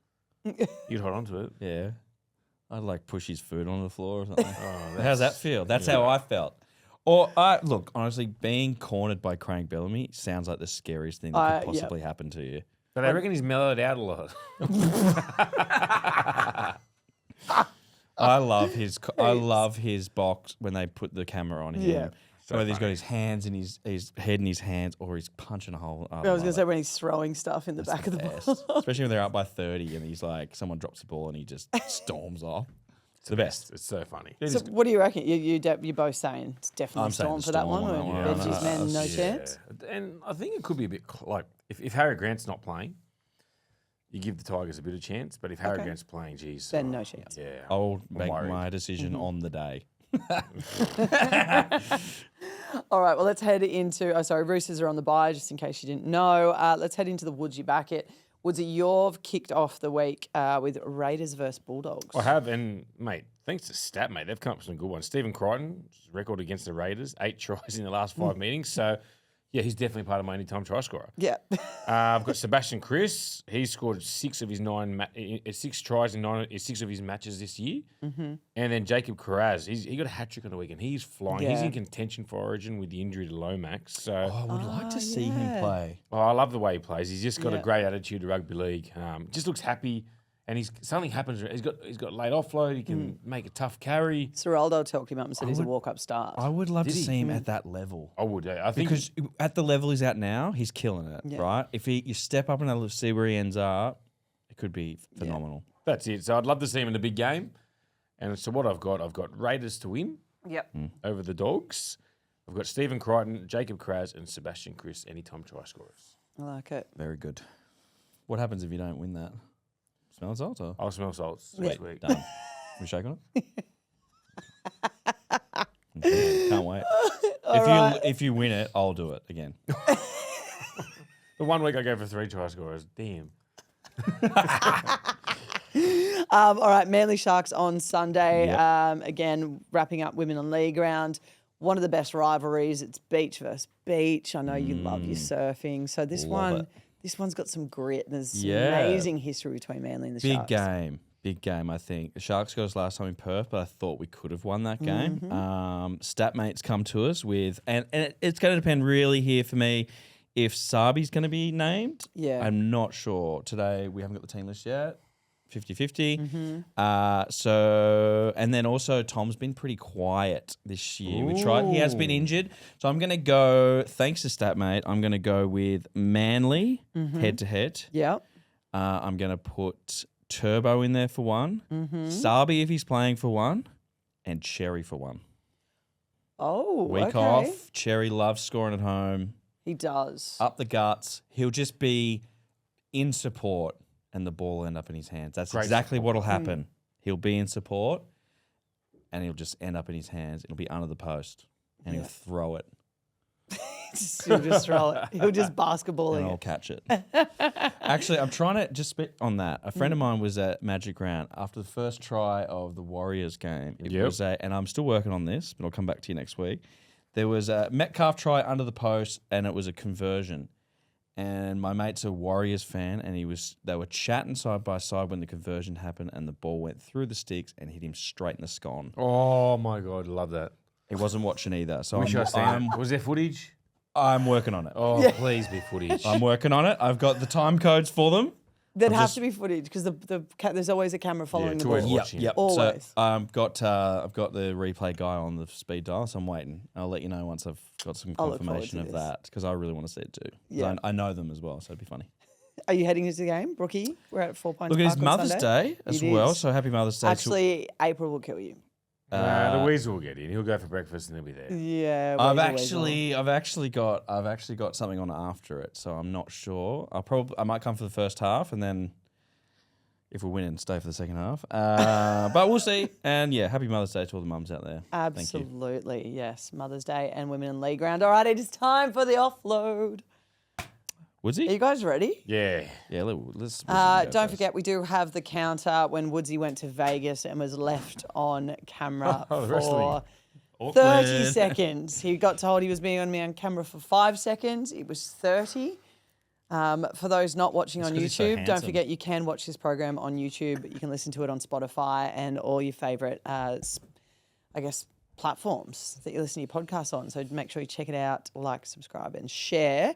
You'd hold on to it. yeah. I'd like push his food on the floor or something. Oh, How's that feel? That's how I felt. Or look, honestly, being cornered by Craig Bellamy sounds like the scariest thing that could possibly happen to you. But I reckon he's mellowed out a lot. I love his box when they put the camera on him. Yeah. So whether he's got his hands in his head in his hands or he's punching a hole. I was going to say when he's throwing stuff in the back of the ball. Especially when they're up by 30 and he's like, someone drops the ball and he just storms off. It's the best. It's so funny. So what do you reckon? You're both saying it's definitely I'm saying Storm the for that Storm one. on Or that one. Benji's Yeah, men, no yeah. chance. And I think it could be a bit like if Harry Grant's not playing, you give the Tigers a bit of chance. But if Harry Okay. Grant's playing, geez. Then no chance. Yeah. I'll make worried. my decision on the day. All right, well, let's head into. Roosters are on the bye, just in case you didn't know. Let's head into the Woodsy bracket. Woodsy, you've kicked off the week with Raiders versus Bulldogs. I have, and mate, thanks to Stat, mate, they've come up with some good ones. Stephen Crichton, record against the Raiders, 8 tries in the last 5 meetings. So, yeah, he's definitely part of my anytime try scorer. Yeah. I've got Sebastian Chris. He scored 6 of his 6 tries in 6 of his matches this year. Mm-hmm. And then Jacob Carraz, he got a hat trick on the weekend. He's flying. He's Yeah. in contention for Origin with the injury to Lomax. So, I would like to see him play. I love the way he plays. He's just got a Yeah. great attitude to rugby league. Just looks happy. And something happens. He's got late offload. He can make a tough carry. Seraldo talked him up and said he's a walk-up start. I would love to he? see him at that level. I would. I think Because at the level he's at now, he's killing it, Yeah. right? If you step up and I'll see where he ends up, it could be phenomenal. that's it. So I'd love to see him in the big game. And so what I've got Raiders to win Yep. over the Dogs. I've got Stephen Crichton, Jacob Kraz, and Sebastian Chris, anytime try scorers. I like it. Very good. What happens if you don't win that? Smell salts or? I'll smell salts next week. Done. We shake on it? Okay, can't wait. If you win it, I'll do it again. The 1 week I go for 3 try scorers. Damn. All right, Manly Sharks on Sunday. Yep. Again, wrapping up Women on League round. One of the best rivalries. It's beach versus beach. I know you love your surfing. So this Love this one's got some grit. And there's some Yeah. amazing history between Manly and the Big Sharks. Big game, I think. The Sharks got us last time in Perth, but I thought we could have won that game. Statmates come to us with, and it's going to depend really here for me if Sabi's going to be named. Yeah. I'm not sure. Today, we haven't got the team list yet. 50-50. And then also Tom's been pretty quiet this year. He has been injured. So I'm going to go, thanks to Statmate, I'm going to go with Manly head-to-head. Yeah. I'm going to put Turbo in there for 1. Sabi if he's playing for 1. And Cherry for 1. Oh, Week okay. off. Cherry loves scoring at home. He does. Up the guts. He'll just be in support and the ball will end up in his hands. That's exactly what will happen. He'll be in support and he'll just end up in his hands. It'll be under the post and he'll throw it. He'll just throw it. He'll just basketball And it. I'll catch it. Actually, I'm trying to just spit on that. A friend of mine was at Magic Round after the first try of the Warriors game. It was and I'm still working on this, but I'll come back to you next week. There was a Metcalf try under the post, and it was a conversion. And my mate's a Warriors fan, and they were chatting side by side when the conversion happened, and the ball went through the sticks and hit him straight in the scone. Oh my God, love that. He wasn't watching either. So Wish I seen it. Was there footage? I'm working on it. Oh, please be footage. I'm working on it. I've got the time codes for them. There'd have to be footage because there's always a camera following the ball. always watching it. Yep. Always. So I've got the replay guy on the speed dial, so I'm waiting. I'll let you know once I've got some I'll look forward confirmation to of this. that because I really want to see it too. 'Cause Yeah. I know them as well, so it'd be funny. Are you heading into the game, Brookie? We're at 4 Pines Look, Park it's on Mother's Sunday. Day as It well, is. so happy Mother's Day. Actually, April will kill you. The Weasel will get in. He'll go for breakfast and he'll be there. Yeah. I've Weasel. actually got something on after it, so I'm not sure. I might come for the first half and then. If we win and stay for the second half. But we'll see. And yeah, happy Mother's Day to all the mums out there. Thank you. Absolutely, yes. Mother's Day and Women in League round. All right, it is time for the offload. Woodsy? Are you guys ready? Yeah. Yeah, let's Don't forget, we do have the counter when Woodsy went to Vegas and was left on camera Oh, the wrestling. for 30 seconds. He got told he was being on camera for 5 seconds. It was 30. For those not watching on 'cause he's so YouTube, don't handsome. forget you can watch this program on YouTube. You can listen to it on Spotify and all your favourite, platforms that you listen to your podcasts on. So make sure you check it out, like, subscribe, and share.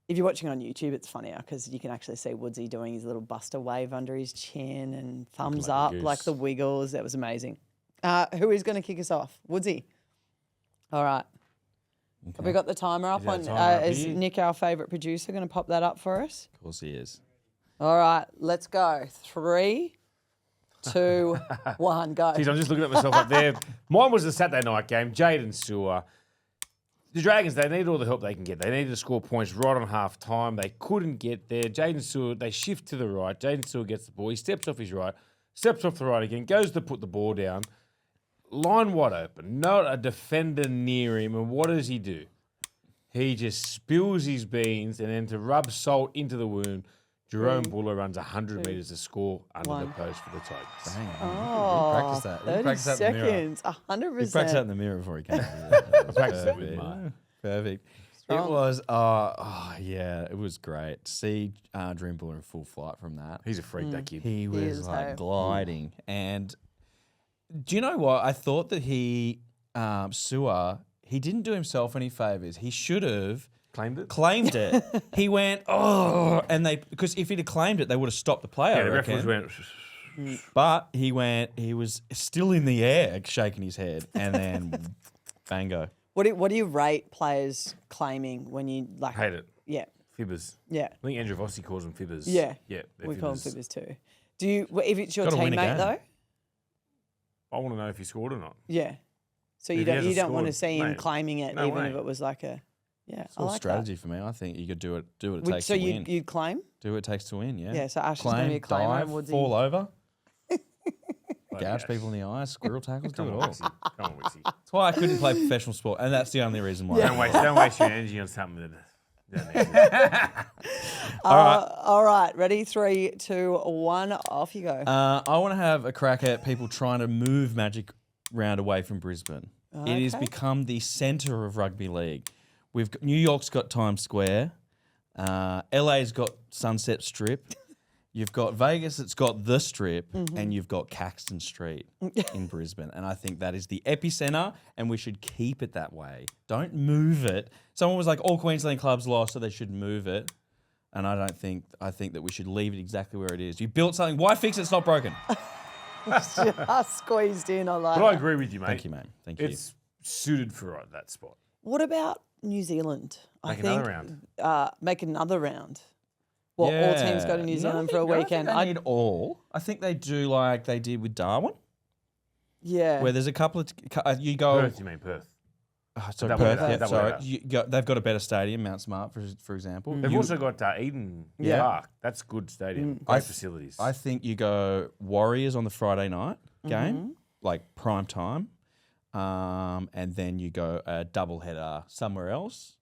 If you're watching on YouTube, it's funnier because you can actually see Woodsy doing his little buster wave under his chin and thumbs like a up goose. like the wiggles. That was amazing. Who is going to kick us off? Woodsy. All right. Have we got the timer up? that timer up Is here? Nick, our favourite producer, going to pop that up for us? Of course he is. All right, let's go. 3, 2, 1, go. Jeez, I'm just looking at myself up there. Mine was the Saturday night game. Jaden Sewer. The Dragons, they need all the help they can get. They needed to score points right on half time. They couldn't get there. Jaden Sewer, they shift to the right. Jaden Sewer gets the ball. He steps off his right, steps off the right again, goes to put the ball down. Line wide open, not a defender near him. And what does he do? He just spills his beans, and then to rub salt into the wound, Jerome Buller runs 100 metres to score under the post for the Tigers. Oh, practice that. We 30 practice that in the mirror. seconds, 100%. We practiced that in the mirror before he came. practiced it with Mark. Perfect. Strong. It was, yeah, it was great. To see Dream Buller in full flight from that. He's a freak, that kid. He was is, like hey. gliding. And do you know what? I thought that Sewer, he didn't do himself any favours. He should have Claimed it. He went, and because if he'd have claimed it, they would have stopped the play. Yeah, I the reckon. referees went... But he was still in the air, shaking his head, and then bango. What do you rate players claiming when you like? Hate it. Yeah, Fibbers. yeah, I think Andrew Vossi calls them fibbers. yeah. Yeah, they're We call them fibbers. fibbers too. Do you? If it's your Gotta win a teammate game. though? I want to know if he scored or not. Yeah. So you If he don't hasn't want to scored, see him mate, claiming it, no even way. if it was like a. Yeah, It's I all like strategy for me. I think you could do what it that. takes So to win. you'd claim? Do what it takes to win, yeah. Yeah. So Ash is going to be a claimer dive, and Woodsy. fall over, Bloody gouge gosh. people in the eyes, squirrel tackles, do Come it on, all. Wixie. Come on, Wixie. That's why I couldn't play professional sport, and that's the only reason why. Yeah. Don't waste your energy on something that... All right. Ready? 3, 2, 1. Off you go. I want to have a crack at people trying to move Magic Round away from Brisbane. It has Okay. become the centre of rugby league. New York's got Times Square, LA's got Sunset Strip, you've got Vegas that's got the Strip, and you've got Caxton Street in Brisbane. And I think that is the epicentre, and we should keep it that way. Don't move it. Someone was like, all Queensland clubs lost, so they should move it. And I think that we should leave it exactly where it is. You built something. Why fix it? It's not broken. Just squeezed in. I like But I that. agree with you, mate. Thank you, mate. Thank you. It's suited for that spot. What about New Zealand? Make I think, another round. Make another round. Well, all teams go to New Zealand for a weekend. I need all. I think they do like they did with Darwin, yeah. where there's a couple of you go. Perth, you mean Perth? Sorry, Double Perth. header, Yeah, double sorry. header. They've got a better stadium, Mount Smart, for example. They've also got Eden Park. That's good stadium. Great facilities. I think you go Warriors on the Friday night game, like prime time, and then you go a doubleheader somewhere else,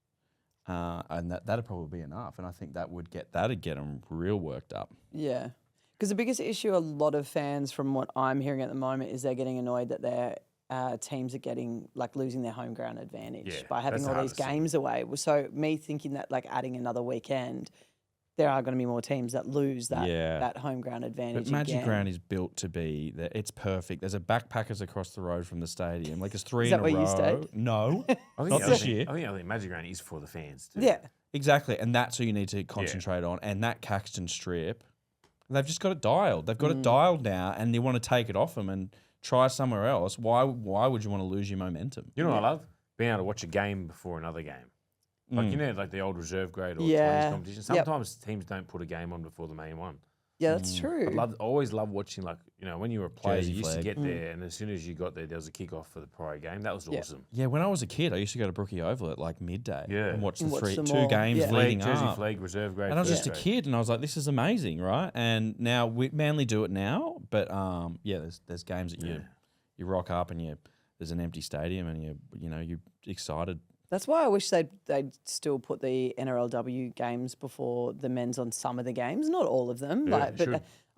and that'd probably be enough. And I think that'd get them real worked up. Yeah. Because the biggest issue a lot of fans, from what I'm hearing at the moment, is they're getting annoyed that their teams are losing their home ground advantage by having all these games away. So me thinking that adding another weekend, there are going to be more teams that lose that home ground advantage. But Magic Ground is built to be that it's perfect. There's a Backpackers across the road from the stadium. There's 3 is in that a where row. you stayed? No, I not this year. I think Magic Ground is for the fans too. Yeah. Exactly, and that's what you need to concentrate on. And that Caxton Strip, they've just got it dialed. They've got it dialed now, and they want to take it off them and try somewhere else. Why would you want to lose your momentum? You know what I love? Being able to watch a game before another game. Like the old reserve grade or 20s competition. Sometimes teams don't put a game on before the main one. Yeah, that's true. I always love watching, when you were a player, Jersey you used to flag. get there, and as soon as you got there was a kick-off for the prior game. That was awesome. Yeah, when I was a kid, I used to go to Brookie Oval at midday and watch And watch them 2 all. games Yeah. leading Jersey up. flag, reserve grade. And I was first just a grade. kid, and I was like, "This is amazing, right?" And now Manly do it now, but there's games that you rock up and there's an empty stadium and you're excited. That's why I wish they'd still put the NRLW games before the men's on some of the games. Not all of them, but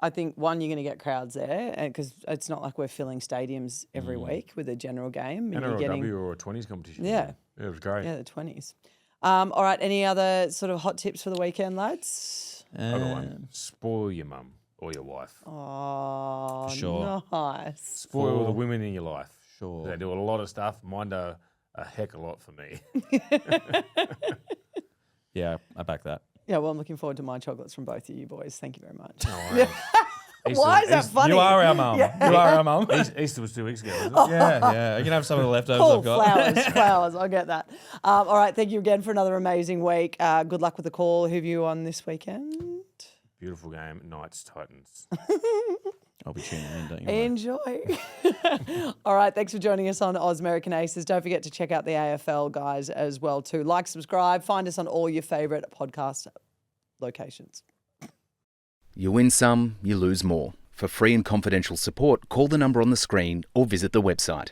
I think, one, you're going to get crowds there because it's not like we're filling stadiums every week with a general game. And NRLW or a 20s competition. Yeah. It was great. Yeah, the 20s. All right, any other sort of hot tips for the weekend, lads? I got one. Spoil your mum or your wife. Oh, Sure. nice. Spoil the women in your life. Sure. They do a lot of stuff. Mine do a heck of a lot for me. Yeah, I back that. Yeah, well, I'm looking forward to my chocolates from both of you boys. Thank you very much. Why is that funny? You are our mum. Yeah. You are our mum. Easter was 2 weeks ago, wasn't it? Yeah. You can have some of the leftovers Cool, I've got. flowers. I get that. All right, thank you again for another amazing week. Good luck with the call. Who have you on this weekend? Beautiful game. Knights, Titans. I'll be tuning in, don't you worry. Enjoy. All right, thanks for joining us on Ausmericanaces. Don't forget to check out the AFL guys as well too. Like, subscribe, find us on all your favourite podcast locations. You win some, you lose more. For free and confidential support, call the number on the screen or visit the website.